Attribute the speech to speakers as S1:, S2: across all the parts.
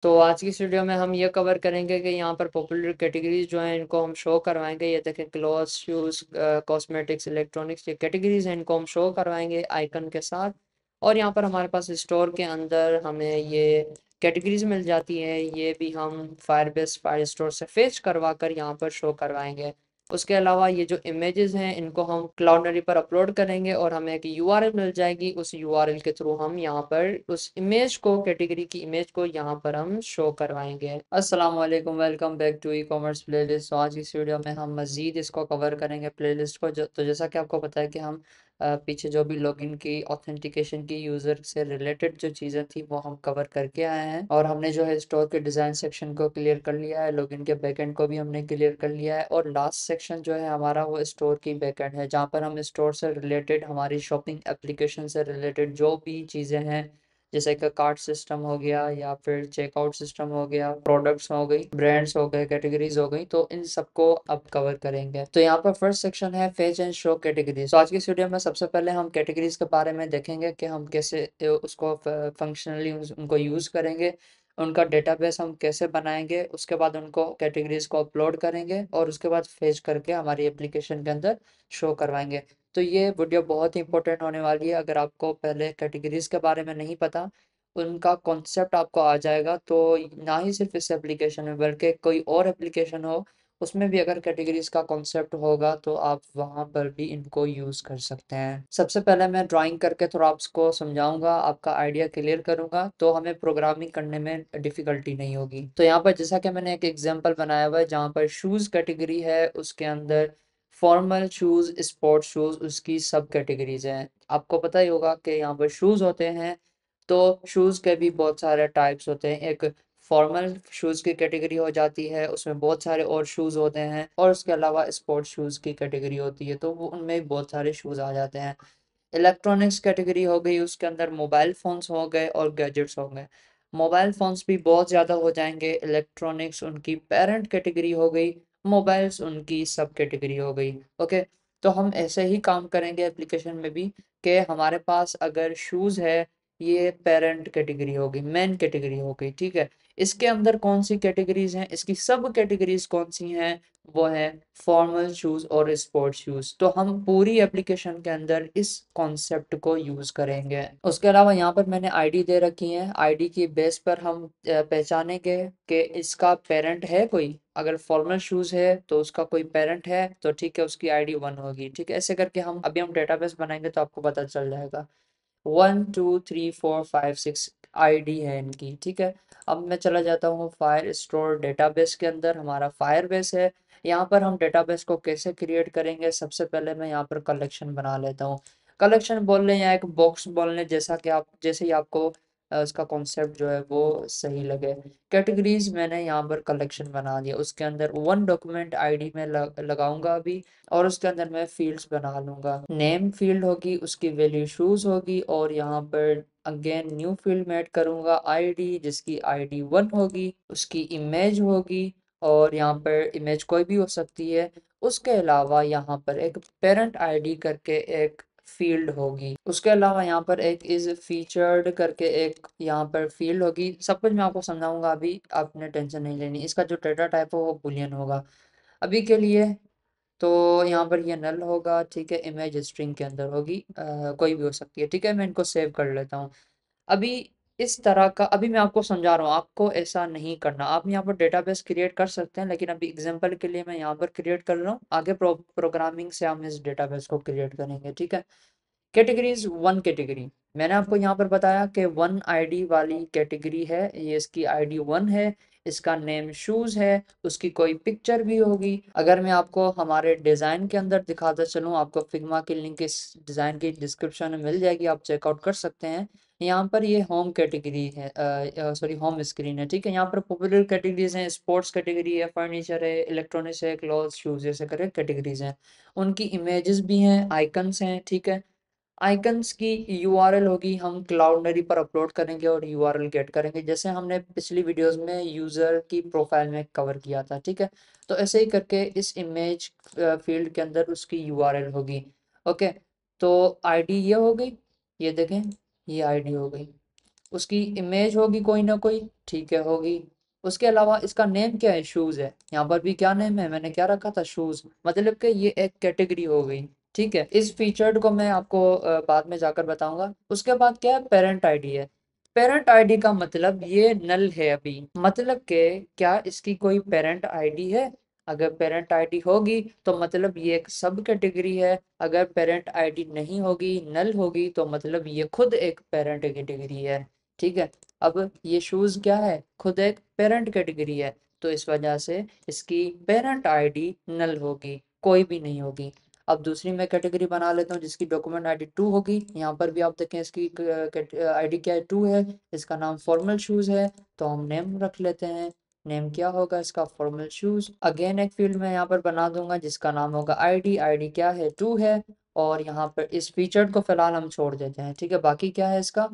S1: तो आज की इस वीडियो में हम ये कवर करेंगे कि यहाँ पर पॉपुलर कैटेगरीज जो हैं इनको हम शो करवाएंगे। ये देखें, क्लॉथ्स, शूज़, कॉस्मेटिक्स, इलेक्ट्रॉनिक्स, ये कैटेगरीज हैं, इनको हम शो करवाएंगे आइकन के साथ। और यहाँ पर हमारे पास स्टोर के अंदर हमें ये कैटेगरीज मिल जाती हैं, ये भी हम फायरबेस फायर स्टोर से फेच करवा कर यहाँ पर शो करवाएंगे। उसके अलावा ये जो इमेजेस हैं इनको हम क्लाउडनरी पर अपलोड करेंगे और हमें एक यूआरएल मिल जाएगी। उस यूआरएल के थ्रू हम यहाँ पर उस इमेज को, कैटेगरी की इमेज को यहाँ पर हम शो करवाएंगे। अस्सलाम वालेकुम, welcome back to e commerce playlist. तो आज इस वीडियो में हम मज़ीद इसको कवर करेंगे प्लेलिस्ट को। तो जैसा कि आपको पता है कि हम पीछे जो भी लॉगिन की, ऑथेंटिकेशन की, यूज़र से रिलेटेड जो चीज़ें थी वो हम कवर करके आए हैं। और हमने जो है स्टोर के डिज़ाइन सेक्शन को क्लियर कर लिया है, लॉगिन के बैकएंड को भी हमने क्लियर कर लिया है। और लास्ट सेक्शन जो है हमारा वो स्टोर की बैकएंड है, जहाँ पर हम स्टोर से रिलेटेड, हमारी शॉपिंग एप्लीकेशन से रिलेटेड जो भी चीज़ें हैं, जैसे कि कार्ट सिस्टम हो गया या फिर चेकआउट सिस्टम हो गया, प्रोडक्ट्स हो गई, ब्रांड्स हो गए, कैटेगरीज हो गई, तो इन सबको अब कवर करेंगे। तो यहाँ पर फर्स्ट सेक्शन है फेच एंड शो कैटेगरीज। तो आज की इस वीडियो में सबसे पहले हम कैटेगरीज के बारे में देखेंगे कि हम कैसे उसको फंक्शनली उनको यूज़ करेंगे, उनका डेटाबेस हम कैसे बनाएंगे, उसके बाद उनको कैटेगरीज को अपलोड करेंगे और उसके बाद फेच करके हमारी एप्लीकेशन के अंदर शो करवाएंगे। तो ये वीडियो बहुत ही इंपॉर्टेंट होने वाली है। अगर आपको पहले कैटेगरीज के बारे में नहीं पता, उनका कॉन्सेप्ट आपको आ जाएगा, तो ना ही सिर्फ इस एप्लीकेशन में बल्कि कोई और एप्लीकेशन हो उसमें भी अगर कैटेगरीज का कॉन्सेप्ट होगा तो आप वहाँ पर भी इनको यूज़ कर सकते हैं। सबसे पहले मैं ड्राइंग करके थोड़ा आपको समझाऊंगा, आपका आइडिया क्लियर करूंगा, तो हमें प्रोग्रामिंग करने में डिफ़िकल्टी नहीं होगी। तो यहाँ पर जैसा कि मैंने एक एग्जांपल बनाया हुआ है, जहाँ पर शूज़ कैटेगरी है, उसके अंदर फॉर्मल शूज़, स्पोर्ट्स शूज़, उसकी सब कैटेगरीज हैं। आपको पता ही होगा कि यहाँ पर शूज़ होते हैं, तो शूज़ के भी बहुत सारे टाइप्स होते हैं। एक फॉर्मल शूज़ की कैटेगरी हो जाती है, उसमें बहुत सारे और शूज़ होते हैं, और उसके अलावा स्पोर्ट्स शूज़ की कैटेगरी होती है, तो वो उनमें भी बहुत सारे शूज़ आ जाते हैं। इलेक्ट्रॉनिक्स कैटेगरी हो गई, उसके अंदर मोबाइल फ़ोन्स हो गए और गैजेट्स हो गए। मोबाइल फ़ोन्स भी बहुत ज़्यादा हो जाएंगे, इलेक्ट्रॉनिक्स उनकी पेरेंट कैटेगरी हो गई, मोबाइल्स उनकी सब कैटेगरी हो गई। ओके, तो हम ऐसे ही काम करेंगे एप्लीकेशन में भी, कि हमारे पास अगर शूज़ है, ये पेरेंट कैटेगरी हो गई, मेन कैटेगरी हो गई, ठीक है। इसके अंदर कौन सी कैटेगरीज हैं, इसकी सब कैटेगरीज कौन सी हैं, वो है फॉर्मल शूज़ और स्पोर्ट्स शूज़। तो हम पूरी एप्लीकेशन के अंदर इस कॉन्सेप्ट को यूज़ करेंगे। उसके अलावा यहाँ पर मैंने आईडी दे रखी है, आईडी की बेस पर हम पहचानेंगे कि इसका पेरेंट है कोई। अगर फॉर्मल शूज़ है तो उसका कोई पेरेंट है तो ठीक है, उसकी आईडी 1 होगी, ठीक है। ऐसे करके हम अभी हम डेटाबेस बनाएंगे तो आपको पता चल जाएगा। 1 2 3 4 5 6 आईडी है इनकी, ठीक है। अब मैं चला जाता हूँ फायर स्टोर डेटाबेस के अंदर, हमारा फायरबेस है। यहाँ पर हम डेटाबेस को कैसे क्रिएट करेंगे, सबसे पहले मैं यहाँ पर कलेक्शन बना लेता हूँ। कलेक्शन बोल लें या एक बॉक्स बोल लें, जैसा कि आप, जैसे ही आपको उसका कॉन्सेप्ट जो है वो सही लगे। कैटेगरीज मैंने यहाँ पर कलेक्शन बना दिया, उसके अंदर वन डॉक्यूमेंट आईडी में लगाऊंगा अभी, और उसके अंदर मैं फील्ड्स बना लूंगा। नेम फील्ड होगी, उसकी वैल्यू शूज होगी, और यहाँ पर अगेन न्यू फील्ड में ऐड करूंगा आईडी, जिसकी आईडी 1 होगी, उसकी इमेज होगी, और यहाँ पर इमेज कोई भी हो सकती है। उसके अलावा यहाँ पर एक पेरेंट आईडी करके एक फील्ड होगी। उसके अलावा यहाँ पर एक इज फीचर्ड करके एक यहाँ पर फील्ड होगी। सब कुछ मैं आपको समझाऊंगा, अभी आपने टेंशन नहीं लेनी। इसका जो डेटा टाइप हो वो बुलियन होगा अभी के लिए। तो यहाँ पर ये नल होगा, ठीक है। इमेज स्ट्रिंग के अंदर होगी, कोई भी हो सकती है, ठीक है। मैं इनको सेव कर लेता हूँ अभी। इस तरह का अभी मैं आपको समझा रहा हूँ, आपको ऐसा नहीं करना। आप यहाँ पर डेटाबेस क्रिएट कर सकते हैं, लेकिन अभी एग्जांपल के लिए मैं यहाँ पर क्रिएट कर रहा हूँ। आगे प्रोग्रामिंग से हम इस डेटाबेस को क्रिएट करेंगे, ठीक है। कैटेगरीज, वन कैटेगरी मैंने आपको यहाँ पर बताया कि 1 आईडी वाली कैटेगरी है, ये इसकी आईडी 1 है, इसका नेम शूज है, उसकी कोई पिक्चर भी होगी। अगर मैं आपको हमारे डिज़ाइन के अंदर दिखाता चलूँ, आपको फिग्मा की लिंक इस डिज़ाइन की डिस्क्रिप्शन में मिल जाएगी, आप चेकआउट कर सकते हैं। यहाँ पर ये होम कैटेगरी है, सॉरी होम स्क्रीन है, ठीक है। यहाँ पर पॉपुलर कैटेगरीज हैं, स्पोर्ट्स कैटेगरी है, फर्नीचर है, इलेक्ट्रॉनिक्स है, क्लॉथ, शूज, जैसे करके कैटेगरीज हैं। उनकी इमेजेस भी हैं, आइकन्स हैं, ठीक है। आइकन्स की यूआरएल होगी, हम क्लाउडनरी पर अपलोड करेंगे और यूआरएल गेट करेंगे, जैसे हमने पिछली वीडियोस में यूज़र की प्रोफाइल में कवर किया था, ठीक है। तो ऐसे ही करके इस इमेज फील्ड के अंदर उसकी यूआरएल होगी। ओके, तो आईडी ये हो गई, ये देखें, ये आईडी हो गई। उसकी इमेज होगी कोई ना कोई, ठीक है होगी। उसके अलावा इसका नेम क्या है, शूज है। यहाँ पर भी क्या नेम है, मैंने क्या रखा था, शूज, मतलब कि ये एक कैटेगरी हो गई। ठीक है, इस फीचर्ड को मैं आपको बाद में जाकर बताऊंगा। उसके बाद क्या है, पेरेंट आईडी है। पेरेंट आईडी का मतलब ये नल है अभी, मतलब कि क्या इसकी कोई पेरेंट आईडी है। अगर पेरेंट आईडी होगी तो मतलब ये एक सब कैटेगरी है। अगर पेरेंट आईडी नहीं होगी, नल होगी, तो मतलब ये खुद एक पेरेंट कैटेगरी है। ठीक है, अब ये शूज क्या है, खुद एक पेरेंट कैटेगरी है, तो इस वजह से इसकी पेरेंट आईडी नल होगी, कोई भी नहीं होगी। अब दूसरी मैं कैटेगरी बना लेता हूँ जिसकी डॉक्यूमेंट आईडी 2 होगी। यहाँ पर भी आप देखें इसकी आईडी क्या है, 2 है। इसका नाम फॉर्मल शूज है, तो हम नेम रख लेते हैं। नेम क्या होगा इसका, फॉर्मल शूज। अगेन एक फील्ड में यहाँ पर बना दूंगा जिसका नाम होगा आईडी। आईडी क्या है, 2 है। और यहाँ पर इस फीचर को फिलहाल हम छोड़ देते हैं। ठीक है, बाकी क्या है इसका,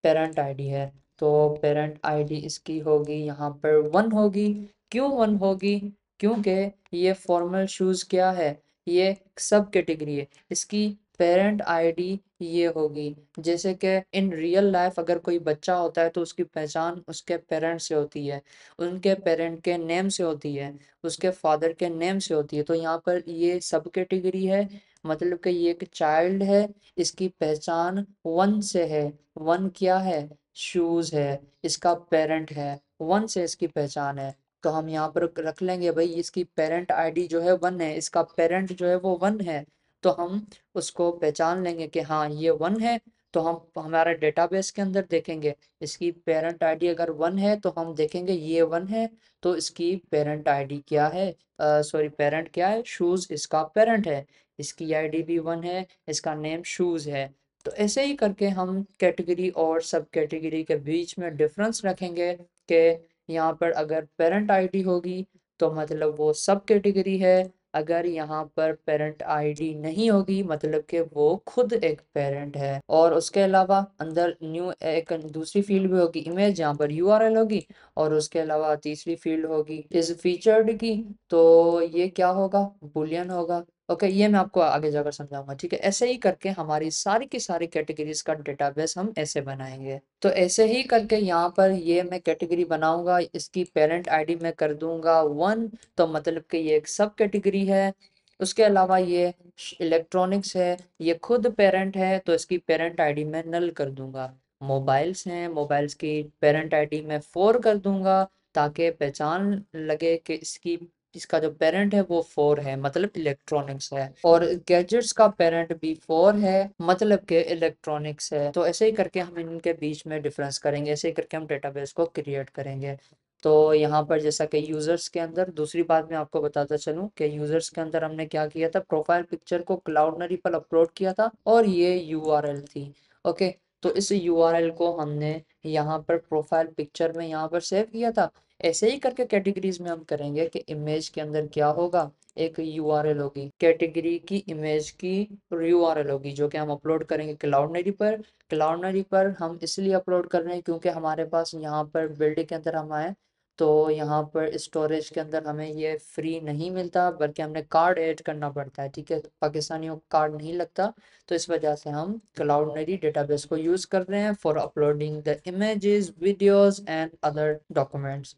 S1: पेरेंट आईडी है, तो पेरेंट आईडी इसकी होगी यहाँ पर 1 होगी। क्यों 1 होगी, क्योंकि ये फॉर्मल शूज क्या है, ये सब कैटेगरी है। इसकी पेरेंट आईडी ये होगी। जैसे कि इन रियल लाइफ अगर कोई बच्चा होता है तो उसकी पहचान उसके पेरेंट्स से होती है, उनके पेरेंट के नेम से होती है, उसके फादर के नेम से होती है। तो यहाँ पर ये सब कैटेगरी है, मतलब कि ये एक चाइल्ड है, इसकी पहचान 1 से है। 1 क्या है, शूज है, इसका पेरेंट है, 1 से इसकी पहचान है। तो हम यहाँ पर रख लेंगे भाई इसकी पेरेंट आईडी जो है 1 है, इसका पेरेंट जो है वो 1 है। तो हम उसको पहचान लेंगे कि हाँ ये 1 है। तो हम हमारे डेटाबेस के अंदर देखेंगे इसकी पेरेंट आईडी अगर 1 है तो हम देखेंगे ये 1 है, तो इसकी पेरेंट आईडी क्या है, सॉरी पेरेंट क्या है, शूज इसका पेरेंट है। इसकी आईडी भी 1 है, इसका नेम शूज है। तो ऐसे ही करके हम कैटेगरी और सब कैटेगरी के बीच में डिफरेंस रखेंगे कि यहाँ पर अगर पेरेंट आईडी होगी तो मतलब वो सब कैटेगरी है। अगर यहाँ पर पेरेंट आईडी नहीं होगी मतलब कि वो खुद एक पेरेंट है। और उसके अलावा अंदर न्यू एक दूसरी फील्ड भी होगी, इमेज, यहाँ पर यूआरएल होगी। और उसके अलावा तीसरी फील्ड होगी इस फीचर्ड की, तो ये क्या होगा, बुलियन होगा। ओके, ये मैं आपको आगे जाकर समझाऊंगा। ठीक है, ऐसे ही करके हमारी सारी की सारी कैटेगरीज का डेटाबेस हम ऐसे बनाएंगे। तो ऐसे ही करके यहाँ पर ये मैं कैटेगरी बनाऊंगा, इसकी पेरेंट आईडी मैं कर दूंगा 1, तो मतलब कि ये एक सब कैटेगरी है। उसके अलावा ये इलेक्ट्रॉनिक्स है, ये खुद पेरेंट है, तो इसकी पेरेंट आईडी मैं नल कर दूंगा। मोबाइल्स हैं, मोबाइल्स की पेरेंट आईडी मैं 4 कर दूंगा, ताकि पहचान लगे कि इसका जो पेरेंट है वो 4 है, मतलब इलेक्ट्रॉनिक्स है। और गैजेट्स का पेरेंट भी 4 है, मतलब कि इलेक्ट्रॉनिक्स है। तो ऐसे ही करके हम इनके बीच में डिफरेंस करेंगे, ऐसे ही करके हम डेटाबेस को क्रिएट करेंगे। तो यहाँ पर जैसा कि यूजर्स के अंदर दूसरी बात मैं आपको बताता चलूँ कि यूजर्स के अंदर हमने क्या किया था, प्रोफाइल पिक्चर को क्लाउडनरी पर अपलोड किया था और ये यूआरएल थी। ओके, तो इस यूआरएल को हमने यहाँ पर प्रोफाइल पिक्चर में यहाँ पर सेव किया था। ऐसे ही करके कैटेगरीज में हम करेंगे कि इमेज के अंदर क्या होगा, एक यूआरएल होगी, कैटेगरी की इमेज की यूआरएल होगी, जो कि हम अपलोड करेंगे क्लाउडनरी पर। क्लाउडनरी पर हम इसलिए अपलोड कर रहे हैं क्योंकि हमारे पास यहाँ पर बिल्ड के अंदर हम आए तो यहाँ पर स्टोरेज के अंदर हमें ये फ्री नहीं मिलता, बल्कि हमने कार्ड ऐड करना पड़ता है। ठीक है, पाकिस्तानियों को कार्ड नहीं लगता, तो इस वजह से हम क्लाउडनरी डेटाबेस को यूज़ कर रहे हैं for uploading the images, videos and other documents.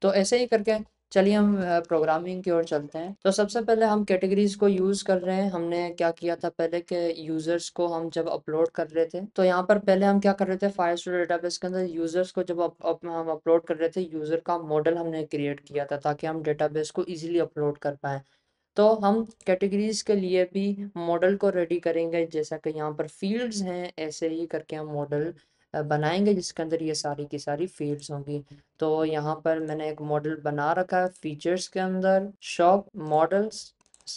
S1: तो ऐसे ही करके चलिए हम प्रोग्रामिंग की ओर चलते हैं। तो सबसे पहले हम कैटेगरीज को यूज़ कर रहे हैं। हमने क्या किया था पहले कि यूज़र्स को हम जब अपलोड कर रहे थे तो यहाँ पर पहले हम क्या कर रहे थे, फायरस्टोर डेटाबेस के अंदर यूज़र्स को जब हम अपलोड कर रहे थे, यूज़र का मॉडल हमने क्रिएट किया था ताकि हम डेटाबेस को ईजिली अपलोड कर पाएँ। तो हम कैटेगरीज के लिए भी मॉडल को रेडी करेंगे, जैसा कि यहाँ पर फील्ड्स हैं, ऐसे ही करके हम मॉडल बनाएंगे जिसके अंदर ये सारी की सारी फील्ड्स होंगी। तो यहाँ पर मैंने एक मॉडल बना रखा है फीचर्स के अंदर, शॉप मॉडल्स,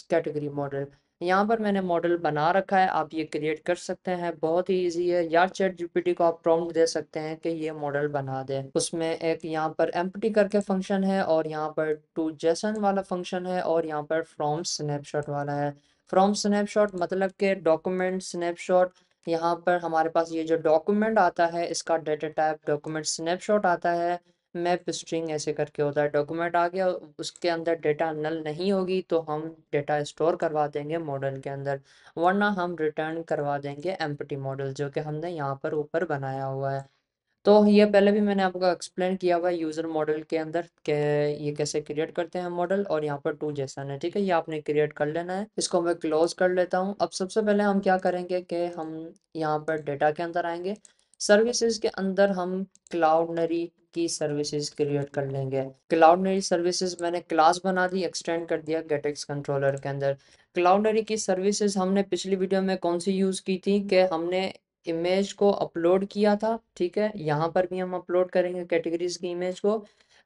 S1: कैटेगरी मॉडल। यहाँ पर मैंने मॉडल बना रखा है, आप ये क्रिएट कर सकते हैं, बहुत ही इजी है। या चैट जीपीटी को आप प्रॉम्प्ट दे सकते हैं कि ये मॉडल बना दे। उसमें एक यहाँ पर एम्प्टी करके फंक्शन है और यहाँ पर टू जेसन वाला फंक्शन है और यहाँ पर फ्रॉम स्नैपशॉट वाला है। फ्रॉम स्नैपशॉट मतलब कि डॉक्यूमेंट स्नैपशॉट। यहाँ पर हमारे पास ये जो डॉक्यूमेंट आता है इसका डेटा टाइप डॉक्यूमेंट स्नैपशॉट आता है। मैप स्ट्रिंग ऐसे करके होता है, डॉक्यूमेंट आ गया, उसके अंदर डेटा नल नहीं होगी तो हम डेटा स्टोर करवा देंगे मॉडल के अंदर, वरना हम रिटर्न करवा देंगे एम्प्टी मॉडल जो कि हमने यहाँ पर ऊपर बनाया हुआ है। तो ये पहले भी मैंने आपको एक्सप्लेन किया हुआ है यूज़र मॉडल के अंदर कि ये कैसे क्रिएट करते हैं मॉडल, और यहाँ पर टू जेसन है, ठीक है, ये आपने क्रिएट कर लेना है। इसको मैं क्लोज कर लेता हूँ। अब सबसे पहले हम क्या करेंगे कि हम यहाँ पर डेटा के अंदर आएंगे, सर्विसेज के अंदर हम क्लाउडनरी की सर्विसेज क्रिएट कर लेंगे। क्लाउडनरी सर्विसेज मैंने क्लास बना दी, एक्सटेंड कर दिया गेटएक्स कंट्रोलर के अंदर। क्लाउडनरी की सर्विसेज हमने पिछली वीडियो में कौन सी यूज़ की थी कि हमने इमेज को अपलोड किया था, ठीक है, यहाँ पर भी हम अपलोड करेंगे कैटेगरीज की इमेज को।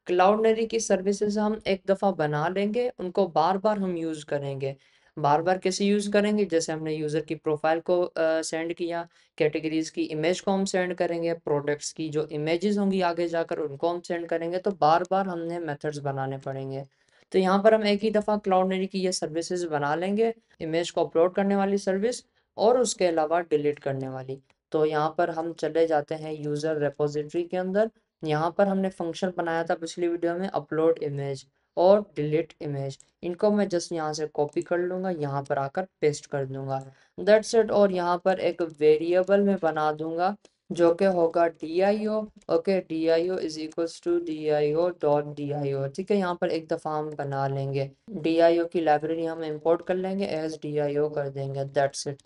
S1: क्लाउडनरी की सर्विसेज हम एक दफ़ा बना लेंगे, उनको बार बार हम यूज़ करेंगे। बार बार कैसे यूज़ करेंगे, जैसे हमने यूज़र की प्रोफाइल को सेंड किया, कैटेगरीज की इमेज को हम सेंड करेंगे, प्रोडक्ट्स की जो इमेजेस होंगी आगे जाकर उनको हम सेंड करेंगे, तो बार बार हमने मेथड्स बनाने पड़ेंगे। तो यहाँ पर हम एक ही दफ़ा क्लाउडनरी की ये सर्विसेज बना लेंगे, इमेज को अपलोड करने वाली सर्विस और उसके अलावा डिलीट करने वाली। तो यहाँ पर हम चले जाते हैं यूज़र रेपोजिटरी के अंदर। यहाँ पर हमने फंक्शन बनाया था पिछली वीडियो में, अपलोड इमेज और डिलीट इमेज। इनको मैं जस्ट यहाँ से कॉपी कर लूँगा, यहाँ पर आकर पेस्ट कर दूँगा, दैट्स इट। और यहाँ पर एक वेरिएबल में बना दूँगा जो कि होगा dio। Okay, dio is equals to dio dot dio, ठीक है, यहाँ पर एक दफ़ा हम बना लेंगे, dio की लाइब्रेरी हम इंपोर्ट कर लेंगे, एज dio कर देंगे, दैट्स इट।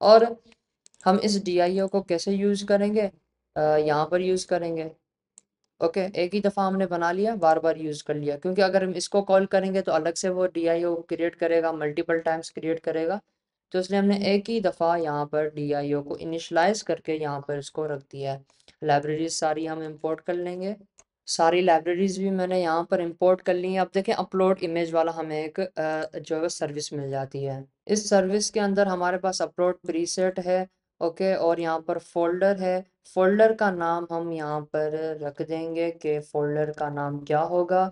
S1: और हम इस DIO को कैसे यूज़ करेंगे, यहाँ पर यूज़ करेंगे। ओके, एक ही दफ़ा हमने बना लिया, बार बार यूज़ कर लिया, क्योंकि अगर हम इसको कॉल करेंगे तो अलग से वो DIO क्रिएट करेगा, मल्टीपल टाइम्स क्रिएट करेगा। तो इसलिए हमने एक ही दफ़ा यहाँ पर DIO को इनिशलाइज करके यहाँ पर इसको रख दिया है। लाइब्रेरीज सारी हम इंपोर्ट कर लेंगे, सारी लाइब्रेरीज भी मैंने यहाँ पर इंपोर्ट कर ली हैं। अब देखें, अपलोड इमेज वाला हमें एक जो है सर्विस मिल जाती है। इस सर्विस के अंदर हमारे पास अपलोड प्रीसेट है, ओके, और यहाँ पर फोल्डर है। फोल्डर का नाम हम यहाँ पर रख देंगे कि फोल्डर का नाम क्या होगा,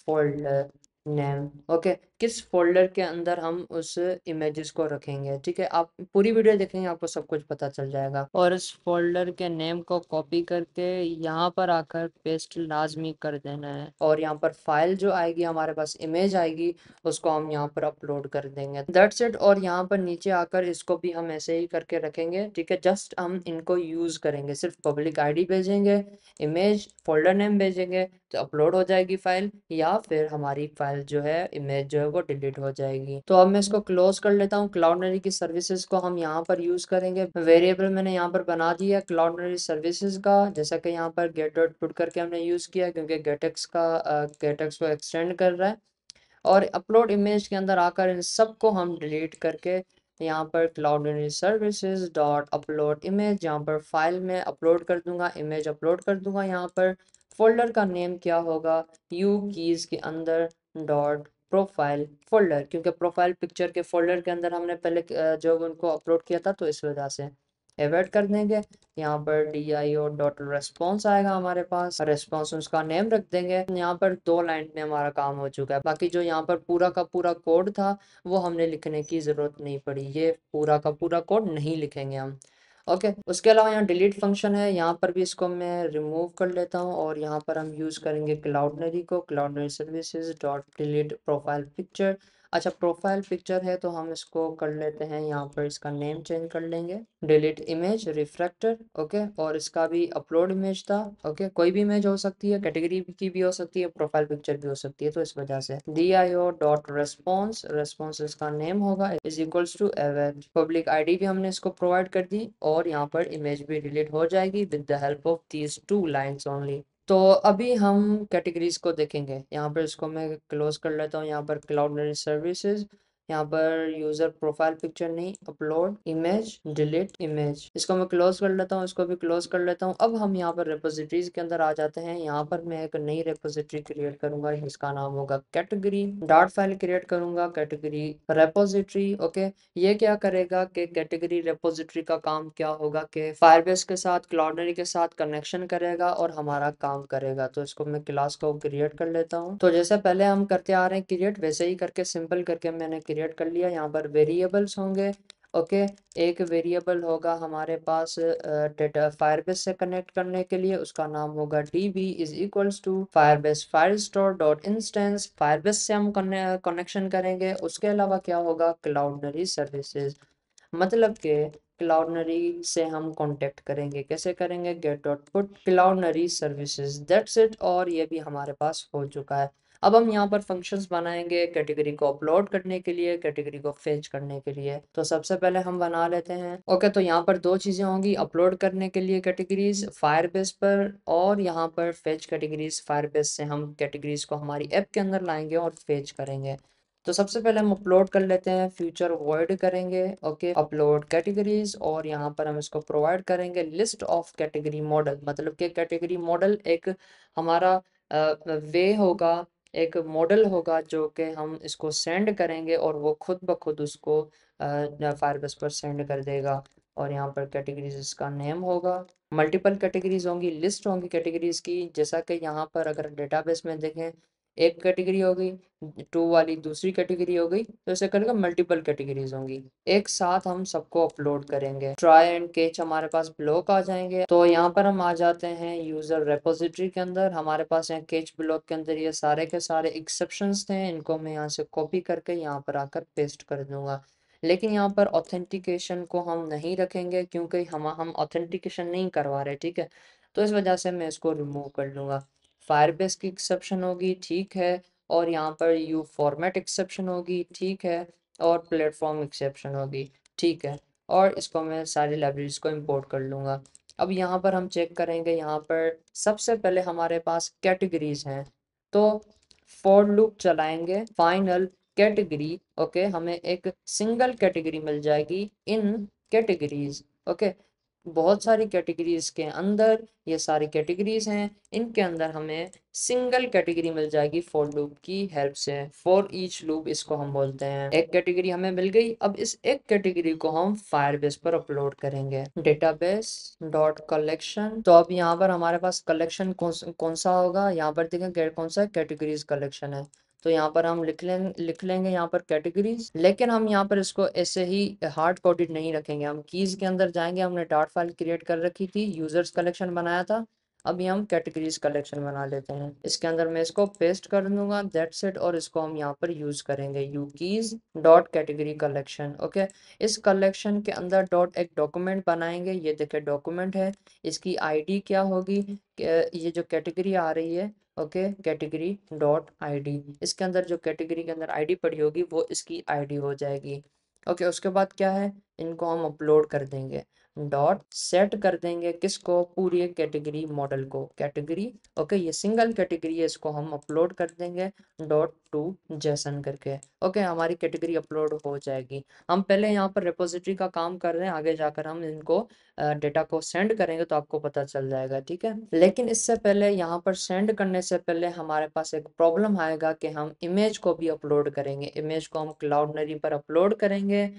S1: फोल्डर नेम। ओके, किस फोल्डर के अंदर हम उस इमेजेस को रखेंगे, ठीक है, आप पूरी वीडियो देखेंगे आपको सब कुछ पता चल जाएगा। और इस फोल्डर के नेम को कॉपी करके यहाँ पर आकर पेस्ट लाजमी कर देना है, और यहाँ पर फाइल जो आएगी हमारे पास, इमेज आएगी, उसको हम यहाँ पर अपलोड कर देंगे, दैट्स इट। और यहाँ पर नीचे आकर इसको भी हम ऐसे ही करके रखेंगे, ठीक है, जस्ट हम इनको यूज़ करेंगे, सिर्फ पब्लिक आईडी भेजेंगे, इमेज फोल्डर नेम भेजेंगे, तो अपलोड हो जाएगी फाइल, या फिर हमारी फाइल जो है, इमेज जो है वो डिलीट हो जाएगी। तो अब मैं इसको क्लोज कर लेता हूँ। क्लाउडनरी की सर्विसेज को हम यहाँ पर यूज़ करेंगे। वेरिएबल मैंने यहाँ पर बना दिया क्लाउडनरी सर्विसेज का, जैसा कि यहाँ पर गेट डॉट पुट करके हमने यूज़ किया, क्योंकि गेटेक्स को एक्सटेंड कर रहा है। और अपलोड इमेज के अंदर आकर इन सब को हम डिलीट करके यहाँ पर क्लाउडनरी सर्विसेज डॉट अपलोड इमेज, यहाँ पर फाइल में अपलोड कर दूंगा, इमेज अपलोड कर दूंगा। यहाँ पर फोल्डर का नेम क्या होगा, यू कीज के अंदर डॉट प्रोफाइल फोल्डर, क्योंकि प्रोफाइल पिक्चर के फोल्डर के अंदर हमने पहले जो उनको अपलोड किया था, तो इस वजह से एवेट कर देंगे। यहाँ पर dio डॉट रेस्पॉन्स आएगा, हमारे पास रेस्पॉन्स उसका नेम रख देंगे। यहाँ पर 2 लाइन में हमारा काम हो चुका है। बाकी जो यहाँ पर पूरा का पूरा कोड था वो हमने लिखने की ज़रूरत नहीं पड़ी, ये पूरा का पूरा कोड नहीं लिखेंगे हम। ओके, उसके अलावा यहाँ डिलीट फंक्शन है, यहाँ पर भी इसको मैं रिमूव कर लेता हूँ, और यहाँ पर हम यूज़ करेंगे क्लाउडनरी को, Cloudinary services dot delete profile picture. अच्छा, प्रोफाइल पिक्चर है तो हम इसको कर लेते हैं, यहाँ पर इसका नेम चेंज कर लेंगे, डिलीट इमेज रिफ्रैक्टर। ओके, और इसका भी अपलोड इमेज था। ओके, कोई भी इमेज हो सकती है, कैटेगरी की भी हो सकती है, प्रोफाइल पिक्चर भी हो सकती है, तो इस वजह से dio डॉट रेस्पॉन्स, रेस्पॉन्स इसका नेम होगा, is equals to await. Public ID भी हमने इसको प्रोवाइड कर दी, और यहाँ पर इमेज भी डिलीट हो जाएगी with the help of these 2 lines only. तो अभी हम कैटेगरीज को देखेंगे। यहाँ पर इसको मैं क्लोज कर लेता हूँ, यहाँ पर क्लाउडनरी सर्विसेज, यहाँ पर यूज़र प्रोफाइल पिक्चर नहीं, अपलोड इमेज डिलीट इमेज, इसको मैं क्लोज कर लेता हूँ, इसको भी क्लोज कर लेता हूँ। अब हम यहाँ पर रेपोजिटरीज के अंदर आ जाते हैं। यहाँ पर मैं एक नई रेपोजिटरी क्रिएट करूंगा, इसका नाम होगा कैटेगरी डॉट फाइल क्रिएट करूंगा, कैटेगरी रेपोजिटरी। ओके, ये क्या करेगा कि कैटेगरी रेपोजिटरी का काम क्या होगा कि फायरबेस के साथ, क्लाउडनरी के साथ कनेक्शन करेगा और हमारा काम करेगा। तो इसको मैं क्लास को क्रिएट कर लेता हूँ। तो जैसे पहले हम करते आ रहे हैं क्रिएट, वैसे ही करके सिंपल करके मैंने क्रिएट कर लिया। यहाँ पर वेरिएबल्स होंगे। ओके, एक वेरिएबल होगा हमारे पास डेटा फायरबेस से कनेक्ट करने के लिए, उसका नाम होगा db is equals to Firebase file store dot instance, Firebase से हम कनेक्शन करेंगे। उसके अलावा क्या होगा, क्लाउडनरी सर्विसेज, मतलब कि क्लाउडनरी से हम कांटेक्ट करेंगे। कैसे करेंगे? Get dot put Cloudinary services, that's it. और ये भी हमारे पास हो चुका है। अब हम यहाँ पर फंक्शंस बनाएंगे कैटेगरी को अपलोड करने के लिए, कैटेगरी को फेच करने के लिए। तो सबसे पहले हम बना लेते हैं। ओके, तो यहाँ पर दो चीज़ें होंगी अपलोड करने के लिए कैटेगरीज फायरबेस पर, और यहाँ पर फेच कैटेगरीज फायरबेस से हम कैटेगरीज को हमारी ऐप के अंदर लाएंगे और फेच करेंगे। तो सबसे पहले हम अपलोड कर लेते हैं, फ्यूचर वॉइड करेंगे। ओके, अपलोड कैटेगरीज, और यहाँ पर हम इसको प्रोवाइड करेंगे लिस्ट ऑफ कैटेगरी मॉडल। मतलब कि कैटेगरी मॉडल एक हमारा वे होगा, एक मॉडल होगा जो कि हम इसको सेंड करेंगे और वो खुद ब खुद उसको फायरबेस पर सेंड कर देगा। और यहाँ पर कैटेगरीज इसका नेम होगा। मल्टीपल कैटेगरीज होंगी, लिस्ट होंगी कैटेगरीज की। जैसा कि यहाँ पर अगर डेटाबेस में देखें, एक कैटेगरी हो गई, टू वाली दूसरी कैटेगरी हो गई, तो ऐसे करके मल्टीपल कैटेगरीज होंगी। एक साथ हम सबको अपलोड करेंगे। ट्राई एंड कैच हमारे पास ब्लॉक आ जाएंगे। तो यहाँ पर हम आ जाते हैं यूजर रेपोजिटरी के अंदर। हमारे पास यहाँ कैच ब्लॉक के अंदर ये सारे के सारे एक्सेप्शंस थे, इनको मैं यहाँ से कॉपी करके यहाँ पर आकर पेस्ट कर दूंगा। लेकिन यहाँ पर ऑथेंटिकेशन को हम नहीं रखेंगे, क्योंकि हम ऑथेंटिकेशन नहीं करवा रहे, ठीक है। तो इस वजह से मैं इसको रिमूव कर लूँगा। फायरबेस की एक्सेप्शन होगी, ठीक है। और यहाँ पर यू फॉर्मेट एक्सेप्शन होगी, ठीक है। और प्लेटफॉर्म एक्सेप्शन होगी, ठीक है। और इसको मैं सारी लाइब्रेरीज को इंपोर्ट कर लूँगा। अब यहाँ पर हम चेक करेंगे, यहाँ पर सबसे पहले हमारे पास कैटेगरीज हैं। तो फॉर लूप चलाएंगे, फाइनल कैटेगरी। ओके, हमें एक सिंगल कैटेगरी मिल जाएगी इन कैटेगरीज। ओके, बहुत सारी कैटेगरीज के अंदर ये सारी कैटेगरीज हैं, इनके अंदर हमें सिंगल कैटेगरी मिल जाएगी फॉर लूप की हेल्प से। फॉर ईच लूप इसको हम बोलते हैं। एक कैटेगरी हमें मिल गई। अब इस एक कैटेगरी को हम फायरबेस पर अपलोड करेंगे। Database dot collection. तो अब यहाँ पर हमारे पास कलेक्शन कौन सा होगा? यहाँ पर देखें कौन सा कैटेगरीज कलेक्शन है। तो यहाँ पर हम लिख लेंगे यहाँ पर कैटेगरीज। लेकिन हम यहाँ पर इसको ऐसे ही हार्ड कोडेड नहीं रखेंगे। हम कीज के अंदर जाएंगे, हमने डॉट फाइल क्रिएट कर रखी थी, यूजर्स कलेक्शन बनाया था। अभी हम कैटेगरीज कलेक्शन बना लेते हैं। इसके अंदर मैं इसको पेस्ट कर दूंगा, दैट्स इट। और इसको हम यहाँ पर यूज करेंगे, you keys dot category collection. Okay, इस कलेक्शन के अंदर डॉट एक डॉक्यूमेंट बनाएंगे। ये देखिए डॉक्यूमेंट है, इसकी आईडी क्या होगी? ये जो कैटेगरी आ रही है, ओके, कैटेगरी डॉट आईडी, इसके अंदर जो कैटेगरी के अंदर आईडी पड़ी होगी वो इसकी आईडी हो जाएगी। ओके, उसके बाद क्या है, इनको हम अपलोड कर देंगे। डॉट सेट कर देंगे किसको? पूरी कैटेगरी मॉडल को, कैटेगरी। ओके, ये सिंगल कैटेगरी है, इसको हम अपलोड कर देंगे डॉट टू जेसन करके। ओके, हमारी कैटेगरी अपलोड हो जाएगी। हम पहले यहाँ पर रिपोजिटरी का काम कर रहे हैं, आगे जाकर हम इनको डेटा को सेंड करेंगे तो आपको पता चल जाएगा, ठीक है। लेकिन इससे पहले यहाँ पर सेंड करने से पहले हमारे पास एक प्रॉब्लम आएगा कि हम इमेज को भी अपलोड करेंगे। इमेज को हम क्लाउडनरी पर अपलोड करेंगे।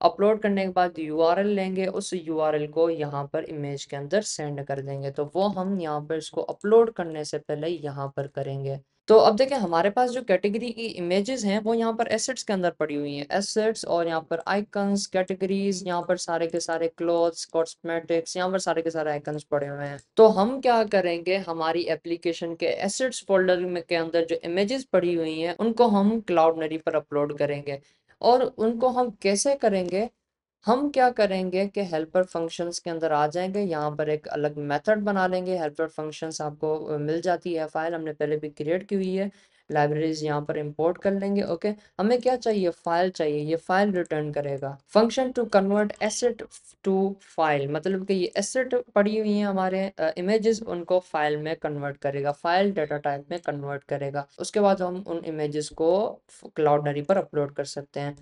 S1: अपलोड करने के बाद यूआरएल लेंगे, उस यूआरएल को यहाँ पर इमेज के अंदर सेंड कर देंगे। तो वो हम यहाँ पर इसको अपलोड करने से पहले यहाँ पर करेंगे। तो अब देखें हमारे पास जो कैटेगरी की इमेजेस हैं वो यहाँ पर एसेट्स के अंदर पड़ी हुई हैं, एसेट्स। और यहाँ पर आइकन्स, कैटेगरीज, यहाँ पर सारे के सारे क्लॉथ्स, कॉस्मेटिक्स, यहाँ पर सारे के सारे आइकन्स पड़े हुए हैं। तो हम क्या करेंगे, हमारी एप्लीकेशन के एसेट्स फोल्डर में के अंदर जो इमेजेस पड़ी हुई हैं उनको हम क्लाउडनरी पर अपलोड करेंगे। और उनको हम कैसे करेंगे? हम क्या करेंगे कि हेल्पर फंक्शंस के अंदर आ जाएंगे, यहाँ पर एक अलग मेथड बना लेंगे। हेल्पर फंक्शंस आपको मिल जाती है फाइल, हमने पहले भी क्रिएट की हुई है। लाइब्रेरीज यहाँ पर इंपोर्ट कर लेंगे। ओके, हमें क्या चाहिए? फाइल चाहिए। ये फाइल रिटर्न करेगा। Function to convert asset to file, मतलब कि ये एसेट पड़ी हुई है हमारे इमेजेस, उनको फाइल में कन्वर्ट करेगा, फाइल डेटा टाइप में कन्वर्ट करेगा। उसके बाद हम उन इमेजेस को क्लाउडनरी पर अपलोड कर सकते हैं।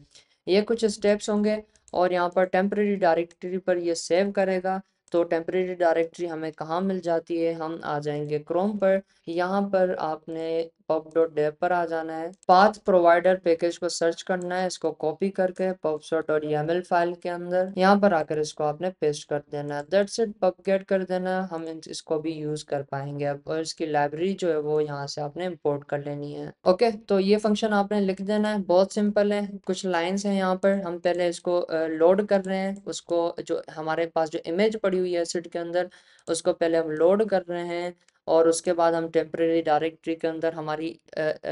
S1: ये कुछ स्टेप्स होंगे। और यहाँ पर टेम्परेरी डायरेक्टरी पर ये सेव करेगा। तो टेम्परेरी डायरेक्टरी हमें कहाँ मिल जाती है? हम आ जाएंगे क्रोम पर। यहाँ पर आपने pub.dev पर आ जाना है, पाथ प्रोवाइडर पैकेज को सर्च करना है, इसको कॉपी करके pubsort.yaml फाइल के अंदर यहाँ पर आकर इसको आपने पेस्ट कर देना है। दैट्स इट, pubget कर देना। हम इसको भी यूज कर पाएंगे अब। और इसकी लाइब्रेरी जो है वो यहाँ से आपने इंपोर्ट कर लेनी है। ओके, तो ये फंक्शन आपने लिख देना है, बहुत सिंपल है। कुछ लाइंस हैं यहाँ पर, हम पहले इसको लोड कर रहे हैं। उसको जो हमारे पास जो इमेज पड़ी हुई है एसिड के अंदर, उसको पहले हम लोड कर रहे हैं। और उसके बाद हम टेम्परेरी डायरेक्टरी के अंदर हमारी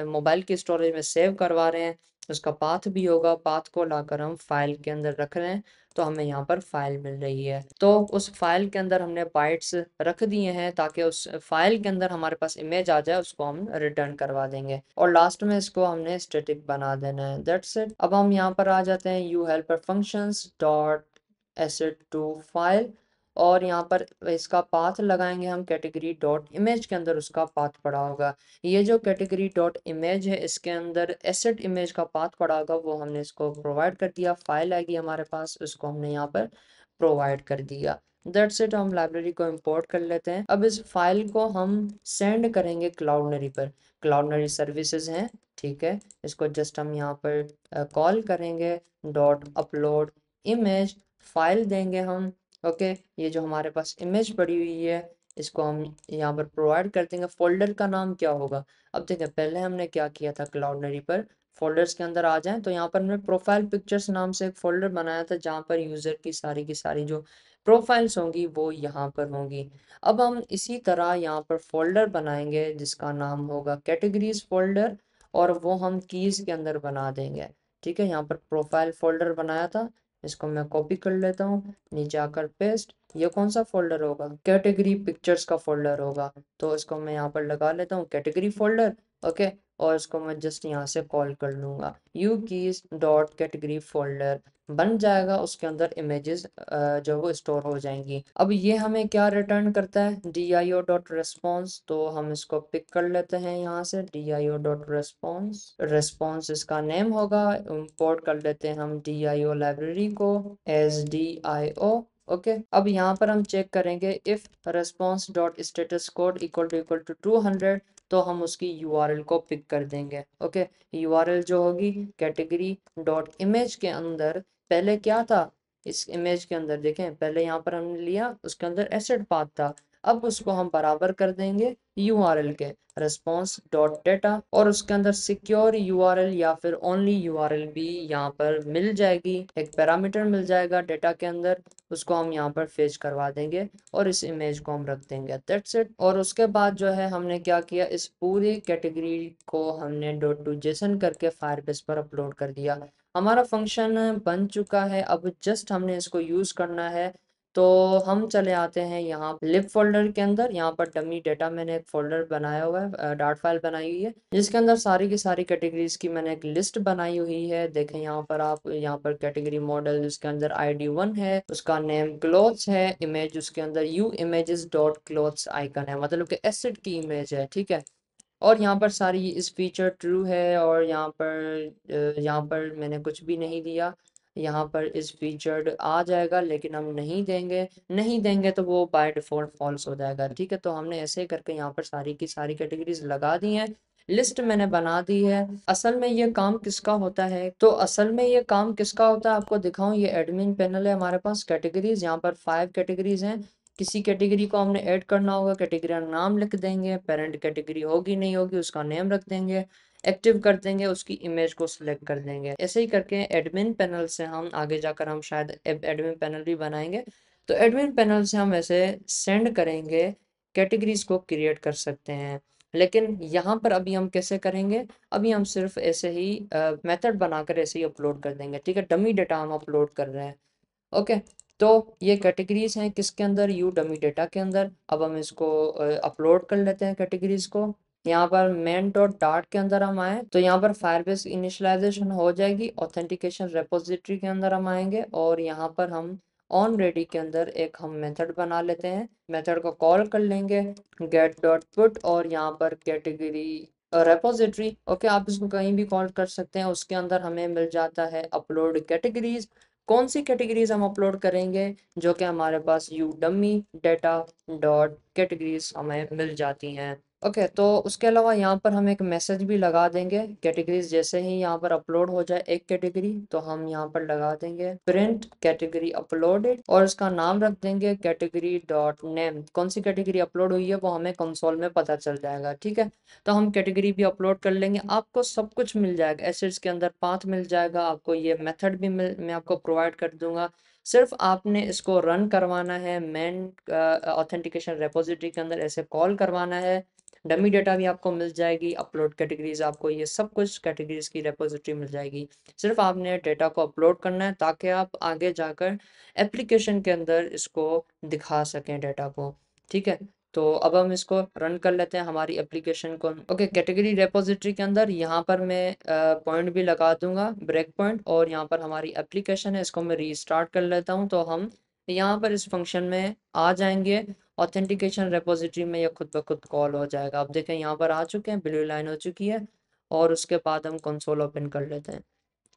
S1: मोबाइल की स्टोरेज में सेव करवा रहे हैं। उसका पाथ भी होगा, पाथ को लाकर हम फाइल के अंदर रख रहे हैं। तो हमें यहाँ पर फाइल मिल रही है। तो उस फाइल के अंदर हमने बाइट्स रख दिए हैं ताकि उस फाइल के अंदर हमारे पास इमेज आ जाए, उसको हम रिटर्न करवा देंगे और लास्ट में इसको हमने स्टैटिक बना देना है। That's it. अब हम यहाँ पर आ जाते हैं U helper functions dot asset to file और यहाँ पर इसका पाथ लगाएंगे हम कैटेगरी डॉट इमेज के अंदर उसका पाथ पड़ा होगा। ये जो कैटेगरी डॉट इमेज है इसके अंदर एसेट इमेज का पाथ पड़ा होगा, वो हमने इसको प्रोवाइड कर दिया। फाइल आएगी हमारे पास, उसको हमने यहाँ पर प्रोवाइड कर दिया। That's it. हम लाइब्रेरी को इंपोर्ट कर लेते हैं। अब इस फाइल को हम सेंड करेंगे क्लाउडनरी पर। क्लाउडनरी सर्विसेज हैं, ठीक है। इसको जस्ट हम यहाँ पर कॉल करेंगे डॉट अपलोड इमेज, फाइल देंगे हम। ओके, ये जो हमारे पास इमेज पड़ी हुई है इसको हम यहाँ पर प्रोवाइड कर देंगे। फोल्डर का नाम क्या होगा? अब देखें, पहले हमने क्या किया था क्लाउडनरी पर, फोल्डर्स के अंदर आ जाएं तो यहाँ पर हमने प्रोफाइल पिक्चर्स नाम से एक फोल्डर बनाया था जहाँ पर यूज़र की सारी जो प्रोफाइल्स होंगी वो यहाँ पर होंगी। अब हम इसी तरह यहाँ पर फोल्डर बनाएंगे जिसका नाम होगा कैटेगरीज फोल्डर और वो हम कीज़ के अंदर बना देंगे। ठीक है, यहाँ पर प्रोफाइल फोल्डर बनाया था, इसको मैं कॉपी कर लेता हूँ, नीचे आकर पेस्ट। ये कौन सा फोल्डर होगा? कैटेगरी पिक्चर्स का फोल्डर होगा। तो इसको मैं यहाँ पर लगा लेता हूँ कैटेगरी फोल्डर। ओके, और इसको मैं जस्ट यहाँ से कॉल कर लूँगा you keys dot category folder, बन जाएगा। उसके अंदर इमेजेस जो वो स्टोर हो जाएंगी। अब ये हमें क्या रिटर्न करता है? dio dot response. तो हम इसको पिक कर लेते हैं यहाँ से dio डॉट रेस्पॉन्स। रेस्पॉन्स इसका नेम होगा। इंपोर्ट कर लेते हैं हम dio लाइब्रेरी को एस dio। ओके, अब यहाँ पर हम चेक करेंगे if response dot status code equal to 200 तो हम उसकी यूआरएल को पिक कर देंगे। ओके, यूआरएल जो होगी कैटेगरी डॉट इमेज के अंदर पहले क्या था? इस इमेज के अंदर देखें, पहले यहाँ पर हमने लिया, उसके अंदर एसेट पाथ था। अब उसको हम बराबर कर देंगे यूआरएल के रेस्पॉन्स डॉट डेटा और उसके अंदर सिक्योर यूआरएल या फिर ओनली यूआरएल भी यहाँ पर मिल जाएगी। एक पैरामीटर मिल जाएगा डेटा के अंदर, उसको हम यहाँ पर फेच करवा देंगे और इस इमेज को हम रख देंगे। That's it. और उसके बाद जो है हमने क्या किया, इस पूरी कैटेगरी को हमने डॉट टू जेसन करके फायरबेस पर अपलोड कर दिया। हमारा फंक्शन बन चुका है, अब जस्ट हमने इसको यूज करना है। तो हम चले आते हैं यहाँ लिब फोल्डर के अंदर। यहाँ पर डमी डेटा मैंने एक फोल्डर बनाया हुआ है, डॉट फाइल बनाई हुई है जिसके अंदर सारी की सारी कैटेगरीज की मैंने एक लिस्ट बनाई हुई है। देखें यहाँ पर, आप यहाँ पर कैटेगरी मॉडल जिसके अंदर ID1 है, उसका नेम क्लोथ्स है, इमेज उसके अंदर you images dot clothes icon है, मतलब कि एसेट की इमेज है। ठीक है, और यहाँ पर सारी इस फीचर ट्रू है और यहाँ पर मैंने कुछ भी नहीं दिया। यहाँ पर इस फीचर्ड आ जाएगा लेकिन हम नहीं देंगे तो वो बाय डिफ़ॉल्ट फॉल्स हो जाएगा। ठीक है, तो हमने ऐसे करके यहाँ पर सारी की सारी कैटेगरीज लगा दी हैं, लिस्ट मैंने बना दी है। असल में ये काम किसका होता है? तो असल में ये काम किसका होता है आपको दिखाऊं, ये एडमिन पैनल है हमारे पास। कैटेगरीज यहाँ पर 5 कैटेगरीज हैं। किसी कैटेगरी को हमने ऐड करना होगा, कैटेगरी का नाम लिख देंगे, पेरेंट कैटेगरी होगी नहीं होगी उसका नेम रख देंगे, एक्टिव कर देंगे, उसकी इमेज को सिलेक्ट कर देंगे। ऐसे ही करके एडमिन पैनल से हम आगे जाकर हम शायद एडमिन पैनल भी बनाएंगे। तो एडमिन पैनल से हम ऐसे सेंड करेंगे, कैटेगरीज को क्रिएट कर सकते हैं। लेकिन यहाँ पर अभी हम कैसे करेंगे? अभी हम सिर्फ ऐसे ही मेथड बनाकर ऐसे ही अपलोड कर देंगे। ठीक है, डमी डेटा हम अपलोड कर रहे हैं। ओके, तो ये कैटेगरीज हैं किसके अंदर? यू डमी डेटा के अंदर। अब हम इसको अपलोड कर लेते हैं कैटेगरीज को। यहाँ पर मेन डॉट डार्ट के अंदर हम आए तो यहाँ पर फायरबेस इनिशियलाइजेशन हो जाएगी। ऑथेंटिकेशन रेपोजिटरी के अंदर हम आएंगे और यहाँ पर हम ऑन रेडी के अंदर एक हम मेथड बना लेते हैं। मेथड को कॉल कर लेंगे गेट डॉट पुट और यहाँ पर कैटेगरी रेपोजिटरी। ओके, आप इसको कहीं भी कॉल कर सकते हैं। उसके अंदर हमें मिल जाता है अपलोड कैटेगरीज। कौन सी कैटेगरीज हम अपलोड करेंगे? जो कि हमारे पास you dummy data dot categories हमें मिल जाती हैं। ओके, तो उसके अलावा यहाँ पर हम एक मैसेज भी लगा देंगे। कैटेगरीज जैसे ही यहाँ पर अपलोड हो जाए एक कैटेगरी तो हम यहाँ पर लगा देंगे प्रिंट कैटेगरी अपलोडेड और इसका नाम रख देंगे कैटेगरी डॉट नेम। कौन सी कैटेगरी अपलोड हुई है वो हमें कंसोल में पता चल जाएगा। ठीक है, तो हम कैटेगरी भी अपलोड कर लेंगे, आपको सब कुछ मिल जाएगा। एसेट्स के अंदर पाथ मिल जाएगा आपको, ये मेथड भी मैं आपको प्रोवाइड कर दूंगा। सिर्फ आपने इसको रन करवाना है, मेन ऑथेंटिकेशन रेपोजिटरी के अंदर ऐसे कॉल करवाना है डमी डेटा भी आपको मिल जाएगी, अपलोड कैटेगरीज आपको, ये सब कुछ कैटेगरीज की रेपोजिटरी मिल जाएगी। सिर्फ आपने डेटा को अपलोड करना है ताकि आप आगे जाकर एप्लीकेशन के अंदर इसको दिखा सकें डेटा को। ठीक है, तो अब हम इसको रन कर लेते हैं हमारी एप्लीकेशन को। ओके, कैटेगरी रेपोजिटरी के अंदर यहाँ पर मैं पॉइंट भी लगा दूंगा, ब्रेक पॉइंट, और यहाँ पर हमारी एप्लीकेशन है, इसको मैं रीस्टार्ट कर लेता हूँ। तो हम यहाँ पर इस फंक्शन में आ जाएंगे, ऑथेंटिकेशन रेपोजिटरी में ये खुद ब खुद कॉल हो जाएगा। आप देखें यहाँ पर आ चुके हैं, ब्लू लाइन हो चुकी है, और उसके बाद हम कंसोल ओपन कर लेते हैं।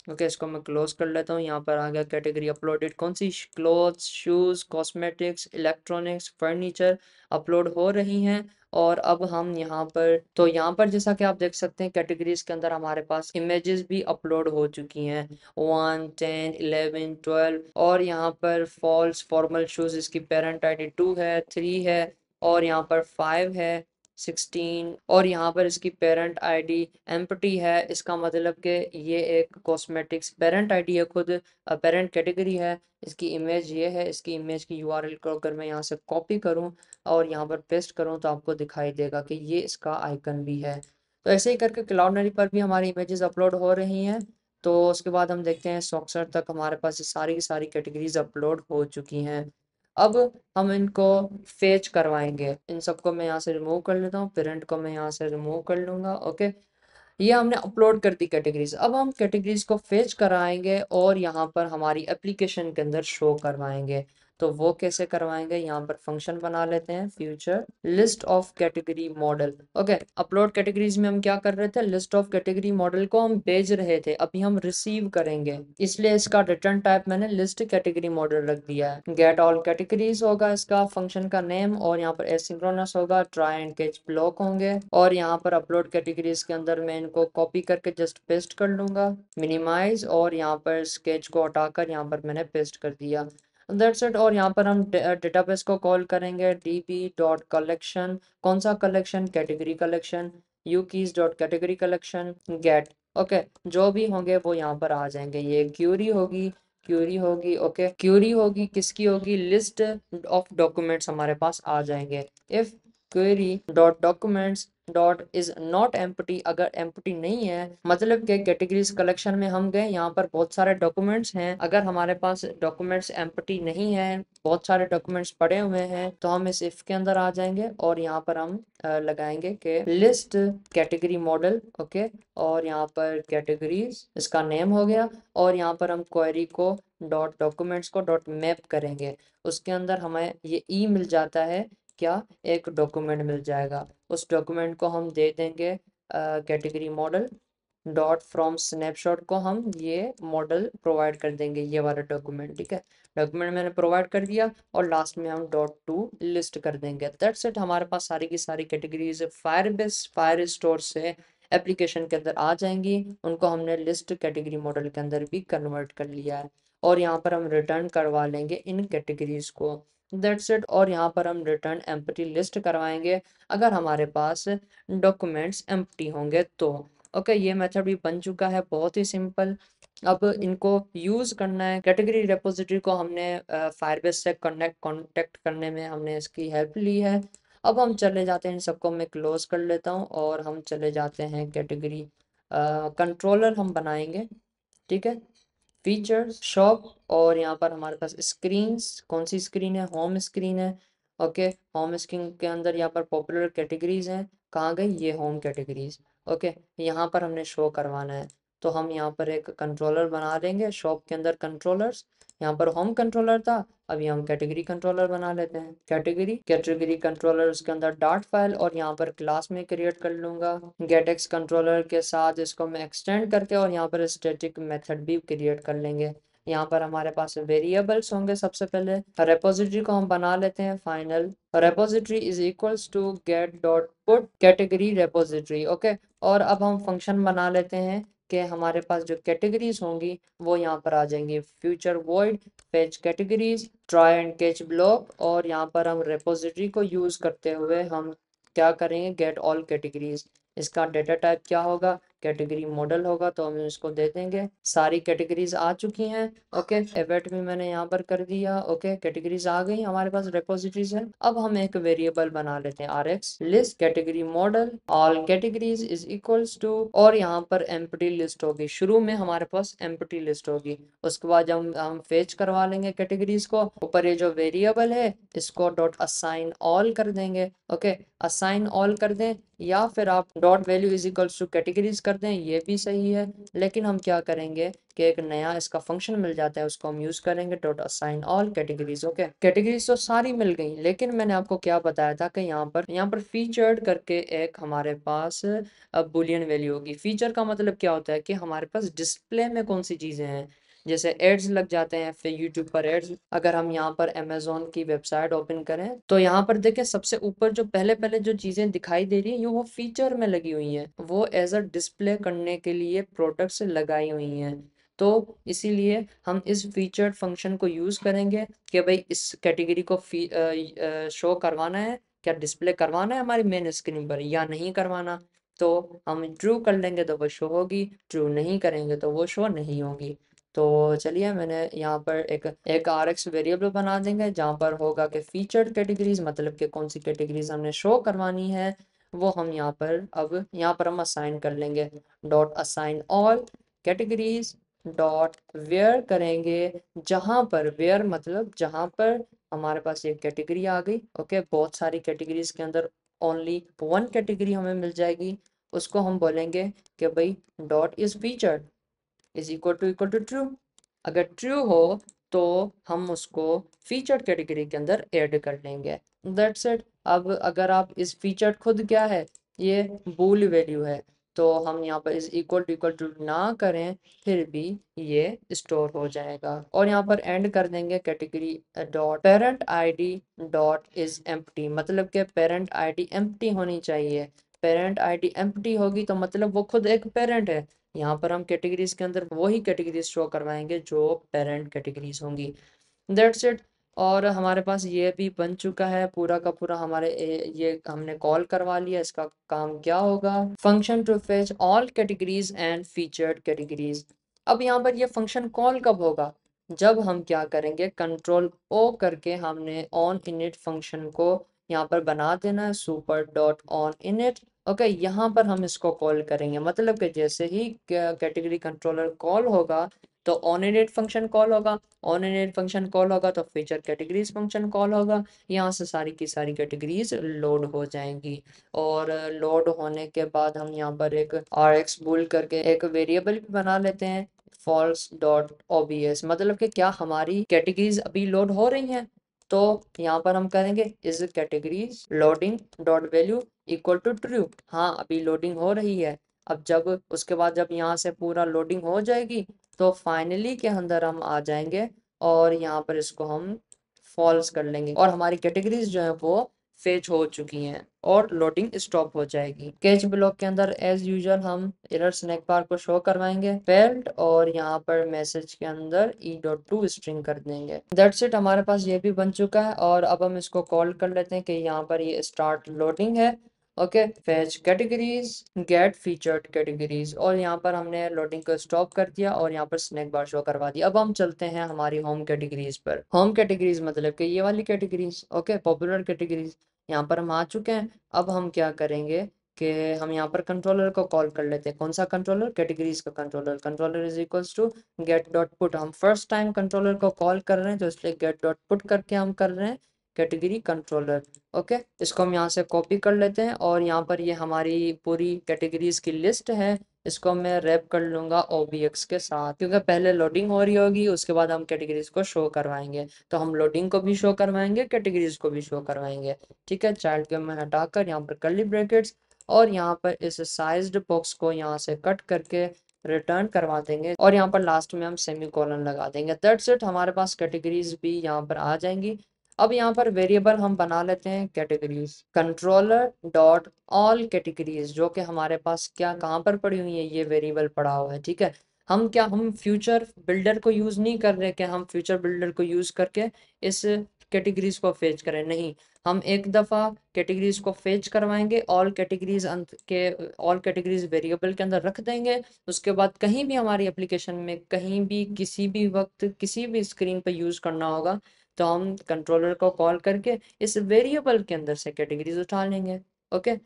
S1: ओके, इसको मैं क्लोज कर लेता हूँ। यहाँ पर आ गया कैटेगरी अपलोडेड, कौन सी clothes, shoes, cosmetics, electronics, furniture upload हो रही हैं। और अब हम यहाँ पर, तो यहाँ पर जैसा कि आप देख सकते हैं कैटेगरीज के अंदर हमारे पास इमेजेस भी अपलोड हो चुकी हैं, 1, 10, 11, 12, और यहाँ पर फॉल्स फॉर्मल शूज़, इसकी पेरेंट आईडी 2 है, 3 है, और यहाँ पर 5 है, 16, और यहाँ पर इसकी पेरेंट आईडी एम्प्टी है। इसका मतलब कि ये एक कॉस्मेटिक्स पेरेंट आईडी है, खुद पेरेंट कैटेगरी है। इसकी इमेज ये है, इसकी इमेज की यूआरएल को अगर मैं यहाँ से कॉपी करूँ और यहाँ पर पेस्ट करूँ तो आपको दिखाई देगा कि ये इसका आइकन भी है। तो ऐसे ही करके क्लाउडनरी पर भी हमारी इमेजेस अपलोड हो रही हैं। तो उसके बाद हम देखते हैं सॉक्सर तक हमारे पास ये सारी की सारी कैटेगरीज अपलोड हो चुकी हैं। अब हम इनको फेच करवाएंगे, इन सबको मैं यहाँ से रिमूव कर लेता हूँ, पेरेंट को मैं यहाँ से रिमूव कर लूँगा। ओके, ये हमने अपलोड कर दी कैटेगरीज। अब हम कैटेगरीज को फेच कराएंगे और यहाँ पर हमारी एप्लीकेशन के अंदर शो करवाएंगे। तो वो कैसे करवाएंगे, यहाँ पर फंक्शन बना लेते हैं, future list of category model. Okay, upload categories में हम क्या कर रहे थे, लिस्ट ऑफ कैटेगरी मॉडल को हम भेज रहे थे, अभी हम रिसीव करेंगे, इसलिए इसका रिटर्न टाइप मैंने लिस्ट कैटेगरी मॉडल रख दिया है। गेट ऑल कैटेगरीज होगा इसका फंक्शन का नेम, और यहाँ पर एसिंक्रोनस होगा, ट्राई एंड कैच ब्लॉक होंगे, और यहाँ पर अपलोड कैटेगरीज के अंदर मैं इनको कॉपी करके जस्ट पेस्ट कर लूंगा, मिनिमाइज, और यहाँ पर स्केच को हटाकर यहाँ पर मैंने पेस्ट कर दिया। That's it. और यहाँ पर हम डेटाबेस को कॉल करेंगे, db.collection, कौन सा collection, category collection, ukeys.category collection, get. Okay, जो भी होंगे वो यहाँ पर आ जाएंगे। ये क्यूरी होगी, क्यूरी होगी, ओके, क्यूरी होगी, किसकी होगी, लिस्ट ऑफ डॉक्यूमेंट्स हमारे पास आ जाएंगे। If query dot documents dot is not empty, अगर एम्प्टी नहीं है, मतलब कि कैटेगरीज कलेक्शन में हम गए, यहाँ पर बहुत सारे डॉक्यूमेंट्स हैं, अगर हमारे पास डॉक्यूमेंट्स एम्प्टी नहीं है, बहुत सारे डॉक्यूमेंट्स पड़े हुए हैं, तो हम इस इफ के अंदर आ जाएंगे और यहाँ पर हम लगाएंगे कि लिस्ट कैटेगरी मॉडल। ओके, और यहाँ पर कैटेगरीज इसका नेम हो गया, और यहाँ पर हम query co dot documents co dot map करेंगे, उसके अंदर हमें ये ई मिल जाता है, क्या, एक डॉक्यूमेंट मिल जाएगा। उस डॉक्यूमेंट को हम दे देंगे category model dot from snapshot को हम ये मॉडल प्रोवाइड कर देंगे, ये वाला डॉक्यूमेंट। ठीक है, डॉक्यूमेंट मैंने प्रोवाइड कर दिया, और लास्ट में हम डॉट टू लिस्ट कर देंगे। दैट्स इट, हमारे पास सारी की सारी कैटेगरीज फायरबेस फायर स्टोर से एप्लीकेशन के अंदर आ जाएंगी। उनको हमने लिस्ट कैटेगरी मॉडल के अंदर भी कन्वर्ट कर लिया है, और यहाँ पर हम रिटर्न करवा लेंगे इन कैटेगरीज को। That's it. और यहाँ पर हम रिटर्न एम्प्टी लिस्ट करवाएंगे अगर हमारे पास डॉक्यूमेंट्स एम्प्टी होंगे तो। ओके, ये मेथड भी बन चुका है, बहुत ही सिंपल। अब इनको यूज़ करना है, कैटेगरी रेपोजिटरी को हमने फायरबेस से कॉन्टेक्ट करने में हमने इसकी हेल्प ली है। अब हम चले जाते हैं, इन सबको मैं क्लोज कर लेता हूँ, और हम चले जाते हैं कैटेगरी कंट्रोलर हम बनाएंगे। ठीक है, फीचर्स, शॉप, और यहाँ पर हमारे पास स्क्रीन्स, कौन सी स्क्रीन है, होम स्क्रीन है। ओके, होम स्क्रीन के अंदर यहाँ पर पॉपुलर कैटेगरीज हैं, कहाँ गई, ये होम कैटेगरीज। ओके, यहाँ पर हमने शो करवाना है, तो हम यहाँ पर एक कंट्रोलर बना देंगे शॉप के अंदर, कंट्रोलर्स, यहाँ पर होम कंट्रोलर था, अभी हम कैटेगरी कंट्रोलर बना लेते हैं, कैटेगरी कैटेगरी कंट्रोलर, उसके अंदर डॉट फाइल, और यहाँ पर क्लास में क्रिएट कर लूंगा गेटएक्स कंट्रोलर के साथ, इसको मैं एक्सटेंड करके, और यहाँ पर स्टैटिक मेथड भी क्रिएट कर लेंगे। यहाँ पर हमारे पास वेरिएबल्स होंगे, सबसे पहले रेपोजिटरी को हम बना लेते हैं, final repository is equals to get dot put category repository. Okay, और अब हम फंक्शन बना लेते हैं कि हमारे पास जो कैटेगरीज होंगी वो यहाँ पर आ जाएंगी, future void fetch categories, try and catch block, और यहाँ पर हम रेपोजिटरी को यूज करते हुए हम क्या करेंगे, गेट ऑल कैटेगरीज। इसका डेटा टाइप क्या होगा, कैटेगरी मॉडल होगा तो हम इसको दे देंगे। सारी कैटेगरीज आ चुकी हैं। ओके, एवेट भी मैंने यहाँ पर कर दिया। ओके, कैटेगरीज आ गई हमारे पास, रिपोजिटरीज है। अब हम एक वेरिएबल बना लेते हैं rx list category model all categories is equals to, और यहाँ पर एम्प्टी लिस्ट होगी। शुरू में हमारे पास एम्प्टी लिस्ट होगी, उसके बाद हम फेच करवा लेंगे कैटेगरीज को। ऊपर ये जो वेरिएबल है इसको डॉट असाइन ऑल कर देंगे। ओके, असाइन ऑल कर दें, या फिर आप dot value is equals two categories कर दें, ये भी सही है। लेकिन हम क्या करेंगे कि एक नया इसका फंक्शन मिल जाता है, उसको हम यूज करेंगे dot assign all categories. Okay, categories तो सारी मिल गई, लेकिन मैंने आपको क्या बताया था कि यहाँ पर फीचर्ड करके एक हमारे पास बुलियन वैल्यू होगी। फीचर का मतलब क्या होता है कि हमारे पास डिस्प्ले में कौन सी चीजें हैं। जैसे एड्स लग जाते हैं, फिर यूट्यूब पर एड्स। अगर हम यहाँ पर अमेजोन की वेबसाइट ओपन करें तो यहाँ पर देखें सबसे ऊपर जो पहले पहले जो चीजें दिखाई दे रही है वो फीचर में लगी हुई हैं, वो एज अ डिस्प्ले करने के लिए प्रोडक्ट्स लगाई हुई हैं। तो इसीलिए हम इस फीचर्ड फंक्शन को यूज करेंगे कि भाई इस कैटेगरी को शो करवाना है, क्या डिस्प्ले करवाना है हमारी मेन स्क्रीन पर या नहीं करवाना। तो हम ट्रू कर लेंगे तो वो शो होगी, ट्रू नहीं करेंगे तो वो शो नहीं होगी। तो चलिए, मैंने यहाँ पर एक rx वेरिएबल बना देंगे जहाँ पर होगा कि फीचर्ड कैटेगरीज, मतलब कि कौन सी कैटेगरीज हमने शो करवानी है वो हम यहाँ पर हम असाइन कर लेंगे dot assign all categories dot where करेंगे, जहाँ पर वेयर मतलब जहाँ पर हमारे पास एक कैटेगरी आ गई। ओके, बहुत सारी कैटेगरीज के अंदर ओनली वन कैटेगरी हमें मिल जाएगी, उसको हम बोलेंगे कि भाई dot is featured is equal to true. अगर ट्रू हो तो हम उसको फीचर्ड कैटेगरी के अंदर ऐड कर लेंगे। That's it. अब अगर आप इस फीचर्ड खुद क्या है, ये बूल वैल्यू है, तो हम यहाँ पर इज इक्वल टू ना करें फिर भी ये स्टोर हो जाएगा। और यहाँ पर एंड कर देंगे category dot parent ID dot is empty, मतलब कि पेरेंट आईडी एम्प्टी होनी चाहिए। पेरेंट आईडी एम्प्टी होगी तो मतलब वो खुद एक पेरेंट है। यहाँ पर हम कैटेगरीज के अंदर वही कैटेगरीज शो करवाएंगे जो पेरेंट कैटेगरीज होंगी। That's it. और हमारे पास ये भी बन चुका है पूरा का पूरा। ये हमने कॉल करवा लिया। इसका काम क्या होगा, function to fetch all categories and featured categories. अब यहाँ पर ये फंक्शन कॉल कब होगा, जब हम क्या करेंगे, कंट्रोल ओ करके हमने ऑन इनिट फंक्शन को यहाँ पर बना देना है, super dot on init. Okay, यहाँ पर हम इसको कॉल करेंगे, मतलब कि जैसे ही कैटेगरी कंट्रोलर कॉल होगा तो ऑन इनिट फंक्शन कॉल होगा, ऑन इनिट फंक्शन कॉल होगा तो फीचर कैटेगरीज फंक्शन कॉल होगा। यहाँ से सारी की सारी कैटेगरीज लोड हो जाएंगी। और लोड होने के बाद हम यहाँ पर एक rx बुल करके एक वेरिएबल भी बना लेते हैं, फॉल्स डॉट obs, मतलब कि क्या हमारी कैटेगरीज अभी लोड हो रही हैं। तो यहाँ पर हम करेंगे is categories loading dot value equal to true. हाँ, अभी लोडिंग हो रही है। अब जब उसके बाद जब यहाँ से पूरा लोडिंग हो जाएगी तो फाइनली के अंदर हम आ जाएंगे और यहाँ पर इसको हम फॉल्स कर लेंगे और हमारी कैटेगरीज जो है वो फेच हो चुकी हैं और लोडिंग स्टॉप हो जाएगी। कैच ब्लॉक के अंदर एज यूजुअल हम एरर स्नैक बार को शो करवाएंगे फेल्ड, और यहाँ पर मैसेज के अंदर e.to स्ट्रिंग कर देंगे। दैट्स इट, हमारे पास ये भी बन चुका है। और अब हम इसको कॉल कर लेते हैं कि यहाँ पर ये स्टार्ट लोडिंग है। Okay, fetch categories get featured categories, और यहाँ पर हमने लोडिंग को स्टॉप कर दिया और यहाँ पर स्नैक बार शो करवा दिया। अब हम चलते हैं हमारी होम कैटेगरीज पर। होम कैटेगरीज मतलब कि ये वाली कैटेगरीज। ओके, पॉपुलर कैटेगरीज, यहाँ पर हम आ चुके हैं। अब हम क्या करेंगे कि हम यहाँ पर कंट्रोलर को कॉल कर लेते हैं। कौन सा कंट्रोलर, कैटेगरीज का controller. Controller is equals to get dot put. हम फर्स्ट टाइम कंट्रोलर को कॉल कर रहे हैं तो इसलिए गेट डॉट पुट करके हम कर रहे हैं कैटेगरी कंट्रोलर। ओके, इसको हम यहाँ से कॉपी कर लेते हैं और यहाँ पर ये हमारी पूरी कैटेगरीज की लिस्ट है। इसको मैं रैप कर लूंगा obx के साथ, क्योंकि पहले लोडिंग हो रही होगी उसके बाद हम कैटेगरीज को शो करवाएंगे। तो हम लोडिंग को भी शो करवाएंगे, कैटेगरीज को भी शो करवाएंगे। ठीक है, चाइल्ड के मैं हटाकर यहाँ पर कर्ली ब्रैकेट्स और यहाँ पर इस साइज्ड बॉक्स को यहाँ से कट करके रिटर्न करवा देंगे और यहाँ पर लास्ट में हम सेमी कॉलन लगा देंगे। दैट्स इट, हमारे पास कैटेगरीज भी यहाँ पर आ जाएंगी। अब यहाँ पर वेरिएबल हम बना लेते हैं categories controller dot all categories, जो कि हमारे पास क्या कहाँ पर पड़ी हुई है, ये वेरिएबल पड़ा हुआ है। ठीक है, हम फ्यूचर बिल्डर को यूज नहीं कर रहे कि हम फ्यूचर बिल्डर को यूज करके इस कैटेगरीज को फेच करें, नहीं, हम एक दफ़ा कैटेगरीज को फेच करवाएंगे, ऑल कैटेगरीज वेरिएबल के अंदर रख देंगे। उसके बाद कहीं भी हमारी एप्लीकेशन में कहीं भी किसी भी वक्त किसी भी स्क्रीन पर यूज़ करना होगा तो हम कंट्रोलर को कॉल करके इस वेरिएबल के अंदर से कैटेगरीज उठा लेंगे। ओके,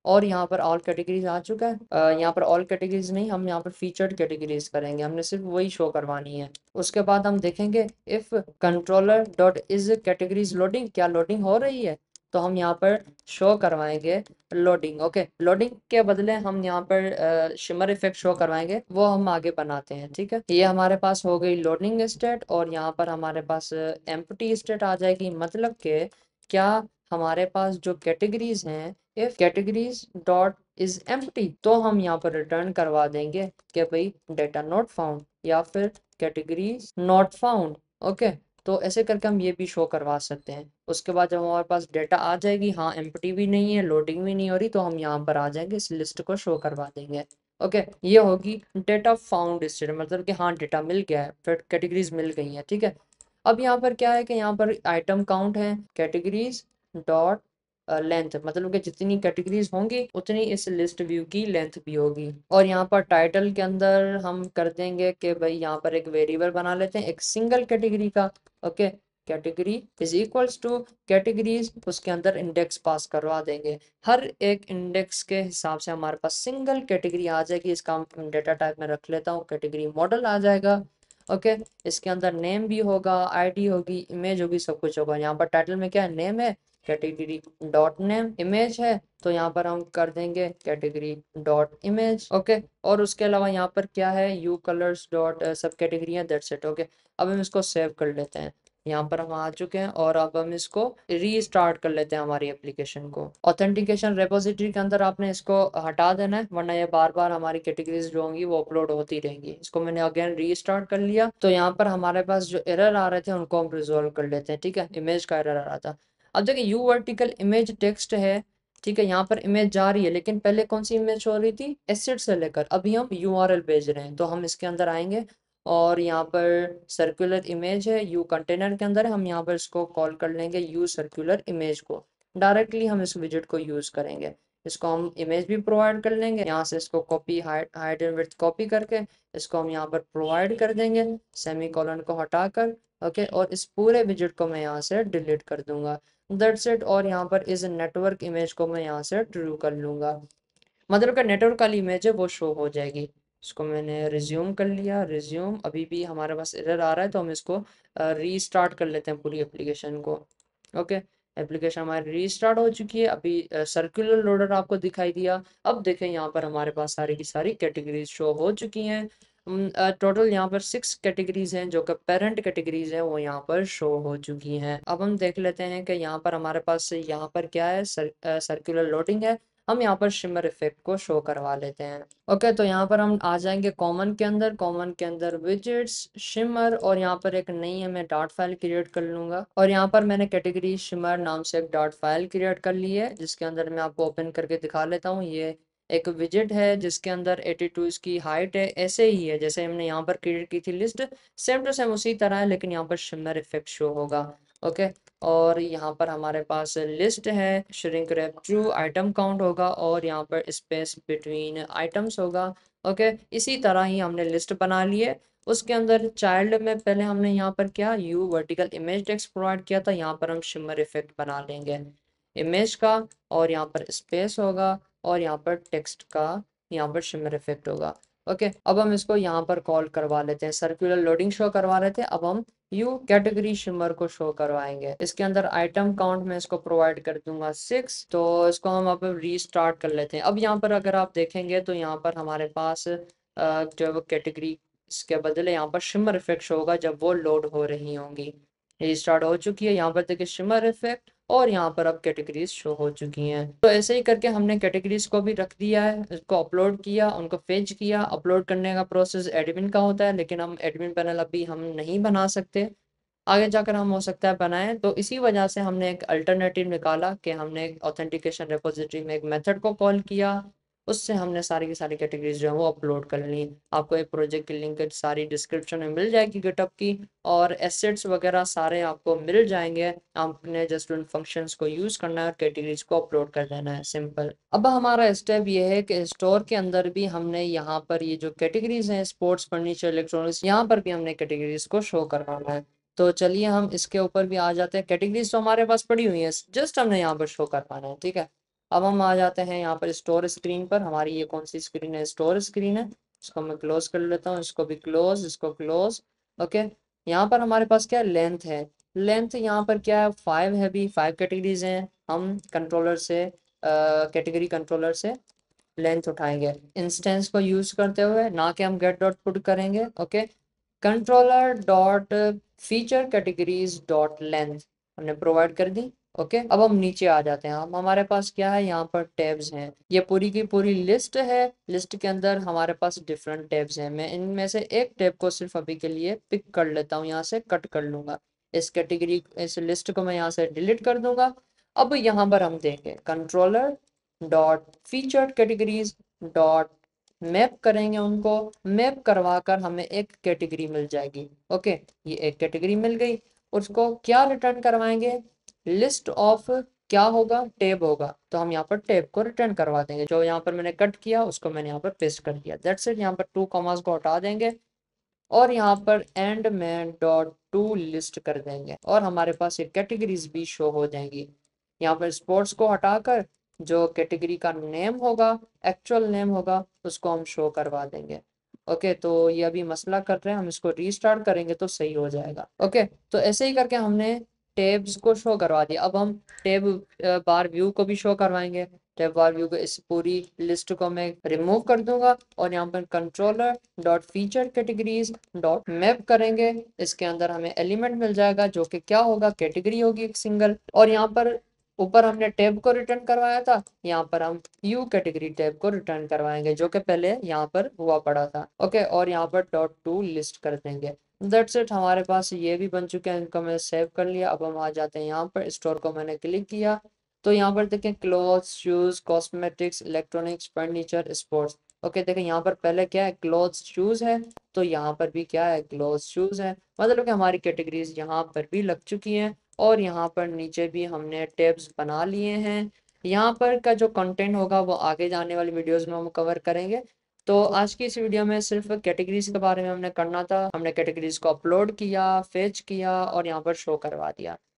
S1: और यहाँ पर ऑल कैटेगरीज आ चुका है। यहाँ पर ऑल कैटेगरीज नहीं, हम यहाँ पर फीचर्ड कैटेगरीज करेंगे, हमने सिर्फ वही शो करवानी है। उसके बाद हम देखेंगे if controller dot is categories loading, क्या लोडिंग हो रही है, तो हम यहाँ पर शो करवाएंगे लोडिंग। ओके, लोडिंग के बदले हम यहाँ पर शिमर इफेक्ट शो करवाएंगे, वो हम आगे बनाते हैं। ठीक है, ये हमारे पास हो गई लोडिंग स्टेट, और यहाँ पर हमारे पास एम्प्टी स्टेट आ जाएगी। मतलब कि क्या हमारे पास जो कैटेगरीज हैं, if categories dot is empty, तो हम यहाँ पर रिटर्न करवा देंगे कि भाई डेटा नॉट फाउंड या फिर कैटेगरीज नॉट फाउंड। ओके, तो ऐसे करके हम ये भी शो करवा सकते हैं। उसके बाद जब हमारे पास डेटा आ जाएगी, हाँ एम्प्टी भी नहीं है, लोडिंग भी नहीं हो रही, तो हम यहाँ पर आ जाएंगे, इस लिस्ट को शो करवा देंगे। ओके, ये होगी डेटा फाउंड स्टेट, मतलब कि हाँ डेटा मिल गया है, फिर कैटेगरीज मिल गई हैं। ठीक है, अब यहाँ पर क्या है कि यहाँ पर आइटम काउंट है कैटेगरीज डॉट लेंथ, मतलब कि जितनी कैटेगरीज होंगी उतनी इस लिस्ट व्यू की लेंथ भी होगी। और यहाँ पर टाइटल के अंदर हम कर देंगे कि भाई यहाँ पर एक वेरिएबल बना लेते हैं एक सिंगल कैटेगरी का। Okay, category is equals two categories, उसके अंदर इंडेक्स पास करवा देंगे। हर एक इंडेक्स के हिसाब से हमारे पास सिंगल कैटेगरी आ जाएगी। इसका हम डेटा टाइप में रख लेता हूँ, कैटेगरी मॉडल आ जाएगा। ओके, इसके अंदर नेम भी होगा, आईडी होगी, इमेज होगी, सब कुछ होगा। यहाँ पर टाइटल में क्या है, नेम है, कैटेगरी डॉट नेम, इमेज है तो यहाँ पर हम कर देंगे कैटेगरी डॉट इमेज। ओके, और उसके अलावा यहाँ पर क्या है, यू कलर्स डॉट सब कैटेगरी है, दैट्स इट। ओके, अब हम इसको सेव कर लेते हैं। यहाँ पर हम आ चुके हैं और अब हम इसको रीस्टार्ट कर लेते हैं हमारी एप्लीकेशन को। ऑथेंटिकेशन रेपोजिटरी के अंदर आपने इसको हटा देना है, वरना ये बार बार हमारी कैटेगरीज जो होंगी वो अपलोड होती रहेंगी। इसको मैंने अगेन रीस्टार्ट कर लिया, तो यहाँ पर हमारे पास जो एरर आ रहे थे उनको हम रिजोल्व कर लेते हैं। ठीक है, इमेज का एरर आ रहा था। अब देखिए यू वर्टिकल इमेज टेक्स्ट है, ठीक है, यहाँ पर इमेज जा रही है, लेकिन पहले कौन सी इमेज हो रही थी, एसिड से लेकर, अभी हम यूआरएल भेज रहे हैं। तो हम इसके अंदर आएंगे और यहाँ पर सर्कुलर इमेज है, यू कंटेनर के अंदर है, हम यहाँ पर इसको कॉल कर लेंगे यू सर्कुलर इमेज को। डायरेक्टली हम इस विजिट को यूज करेंगे, इसको हम इमेज भी प्रोवाइड कर लेंगे। यहाँ से इसको copy height and width copy करके इसको हम यहाँ पर प्रोवाइड कर देंगे, सेमी कॉलन को हटाकर। ओके, और इस पूरे विजिट को मैं यहाँ से डिलीट कर दूंगा, दैट्स इट। और यहाँ पर इस नेटवर्क इमेज को मैं यहाँ से ट्रू कर लूंगा, मतलब का नेटवर्क वाली इमेज है वो शो हो जाएगी। इसको मैंने रिज्यूम कर लिया, रिज्यूम, अभी भी हमारे पास एरर आ रहा है तो हम इसको रीस्टार्ट कर लेते हैं पूरी एप्लीकेशन को। ओके, एप्लीकेशन हमारी रीस्टार्ट हो चुकी है, अभी सर्कुलर लोडर आपको दिखाई दिया। अब देखें यहाँ पर हमारे पास सारी की सारी कैटेगरीज शो हो चुकी हैं। टोटल यहाँ पर 6 कैटेगरीज हैं जो कि पेरेंट कैटेगरीज हैं, वो यहाँ पर शो हो चुकी हैं। अब हम देख लेते हैं कि यहाँ पर हमारे पास यहाँ पर क्या है, सर्कुलर लोडिंग है। हम यहाँ पर शिमर इफेक्ट को शो करवा लेते हैं। ओके, तो यहाँ पर हम आ जाएंगे कॉमन के अंदर, कॉमन के अंदर विजेट्स शिमर, और यहाँ पर एक नई है मैं डॉट फाइल क्रिएट कर लूंगा। और यहाँ पर मैंने कैटेगरी शिमर नाम से एक डॉट फाइल क्रिएट कर ली है, जिसके अंदर मैं आपको ओपन करके दिखा लेता हूँ। ये एक विजेट है जिसके अंदर 82 इसकी हाइट है, ऐसे ही है जैसे हमने यहाँ पर क्रिएट की थी लिस्ट, सेम टू सेम उसी तरह है, लेकिन यहाँ पर शिमर इफेक्ट शो होगा। ओके, और यहाँ पर हमारे पास लिस्ट है, shrink wrap true, item count होगा, और यहाँ पर स्पेस बिटवीन आइटम्स होगा। ओके, इसी तरह ही हमने लिस्ट बना ली है। उसके अंदर चाइल्ड में पहले हमने यहाँ पर क्या you vertical image text provide किया था, यहाँ पर हम शिमर इफेक्ट बना लेंगे इमेज का, और यहाँ पर स्पेस होगा, और यहाँ पर टेक्स्ट का यहाँ पर शिमर इफेक्ट होगा। ओके, अब हम इसको यहाँ पर कॉल करवा लेते हैं, सर्कुलर लोडिंग शो करवा रहे थे, अब हम यू कैटेगरी शिमर को शो करवाएंगे। इसके अंदर आइटम काउंट में इसको प्रोवाइड कर दूंगा 6, तो इसको हम अब रीस्टार्ट कर लेते हैं। अब यहाँ पर अगर आप देखेंगे तो यहाँ पर हमारे पास जब कैटेगरी इसके बदले यहाँ पर शिमर इफेक्ट शो होगा जब वो लोड हो रही होंगी। रीस्टार्ट हो चुकी है, यहाँ पर देखिए शिमर इफेक्ट, और यहाँ पर अब कैटेगरीज शो हो चुकी हैं। तो ऐसे ही करके हमने कैटेगरीज को भी रख दिया है, इसको अपलोड किया, उनको फेच किया। अपलोड करने का प्रोसेस एडमिन का होता है, लेकिन हम एडमिन पैनल अभी हम नहीं बना सकते, आगे जाकर हम हो सकता है बनाएं। तो इसी वजह से हमने एक अल्टरनेटिव निकाला कि हमने एक ऑथेंटिकेशन रेपोजिटरी में एक मेथड को कॉल किया, उससे हमने सारी की सारी कैटेगरीज जो है वो अपलोड कर ली। आपको एक प्रोजेक्ट की लिंक सारी डिस्क्रिप्शन में मिल जाएगी गिटहब की, और एसेट्स वगैरह सारे आपको मिल जाएंगे। आपने जस्ट उन फंक्शंस को यूज करना है और कैटेगरीज को अपलोड कर देना है, सिंपल। अब हमारा स्टेप ये है कि स्टोर के अंदर भी हमने यहाँ पर ये जो कैटेगरीज हैं, स्पोर्ट्स, फर्नीचर, इलेक्ट्रॉनिक्स, यहाँ पर भी हमने कैटेगरीज को शो करवाना है। तो चलिए हम इसके ऊपर भी आ जाते हैं। कैटेगरीज तो हमारे पास पड़ी हुई है, जस्ट हमने यहाँ पर शो करवाना है, ठीक है। अब हम आ जाते हैं यहाँ पर स्टोर स्क्रीन पर। हमारी ये कौन सी स्क्रीन है? स्टोर स्क्रीन है। इसको मैं क्लोज कर लेता हूँ, इसको भी क्लोज, इसको क्लोज। ओके, यहाँ पर हमारे पास क्या लेंथ है? लेंथ यहाँ पर क्या है? 5 है, भी 5 कैटेगरीज हैं। हम कंट्रोलर से कैटेगरी कंट्रोलर से लेंथ उठाएंगे इंस्टेंस को यूज करते हुए, ना कि हम गेट डॉट पुट करेंगे। Okay, controller dot feature categories dot length हमने प्रोवाइड कर दी। ओके, अब हम नीचे आ जाते हैं। हम हमारे पास क्या है? यहाँ पर टैब्स हैं। ये पूरी की पूरी लिस्ट है। लिस्ट के अंदर हमारे पास डिफरेंट टैब्स हैं। मैं इनमें से एक टैब को सिर्फ अभी के लिए पिक कर लेता हूँ, यहाँ से कट कर लूंगा। इस कैटेगरी, इस लिस्ट को मैं यहाँ से डिलीट कर दूंगा। अब यहाँ पर हम देंगे controller dot featured categories dot map करेंगे। उनको मैप करवा कर हमें एक कैटेगरी मिल जाएगी। ओके, ये एक कैटेगरी मिल गई। उसको क्या रिटर्न करवाएंगे? लिस्ट ऑफ क्या होगा? टैब होगा। तो हम यहाँ पर टैब को रिटर्न करवा देंगे। जो यहाँ पर मैंने कट किया उसको मैंने यहाँ पर पेस्ट कर दिया, दैट्स इट। यहाँ पर 2 कॉमास को हटा देंगे और यहाँ पर एंड में डॉट टू लिस्ट कर देंगे, और हमारे पास ये कैटेगरीज भी शो हो जाएंगी। यहाँ पर स्पोर्ट्स को हटाकर जो कैटेगरी का नेम होगा, एक्चुअल नेम होगा, उसको हम शो करवा देंगे। ओके, तो ये अभी मसला कर रहे हैं, हम इसको रीस्टार्ट करेंगे तो सही हो जाएगा। ओके, तो ऐसे ही करके हमने टेब्स को शो करवा दिया। अब हम टेब बार व्यू को भी शो करवाएंगे। टैब बार व्यू को, इस पूरी लिस्ट को मैं रिमूव कर दूंगा और यहाँ पर controller dot feature categories dot map करेंगे। इसके अंदर हमें एलिमेंट मिल जाएगा जो कि क्या होगा? कैटेगरी होगी एक सिंगल। और यहाँ पर ऊपर हमने टैब को रिटर्न करवाया था, यहाँ पर हम यू कैटेगरी टैब को रिटर्न करवाएंगे जो कि पहले यहाँ पर हुआ पड़ा था। ओके, और यहाँ पर डॉट टू लिस्ट कर देंगे। दैट्स इट, हमारे पास ये भी बन चुके हैं। इनको मैंने सेव कर लिया। अब हम आ जाते हैं यहाँ पर, स्टोर को मैंने क्लिक किया तो यहाँ पर देखें clothes, shoes, cosmetics, electronics, furniture, sports. Okay, देखें यहाँ पर पहले क्या है? क्लोथ्स, शूज है। तो यहाँ पर भी क्या है? क्लोथ्स, शूज है। मतलब कि हमारी कैटेगरीज यहाँ पर भी लग चुकी हैं, और यहाँ पर नीचे भी हमने टैब्स बना लिए हैं। यहाँ पर का जो कंटेंट होगा वो आगे जाने वाली वीडियोस में हम कवर करेंगे। तो आज की इस वीडियो में सिर्फ कैटेगरीज के बारे में हमने करना था। हमने कैटेगरीज को अपलोड किया, फेच किया और यहाँ पर शो करवा दिया।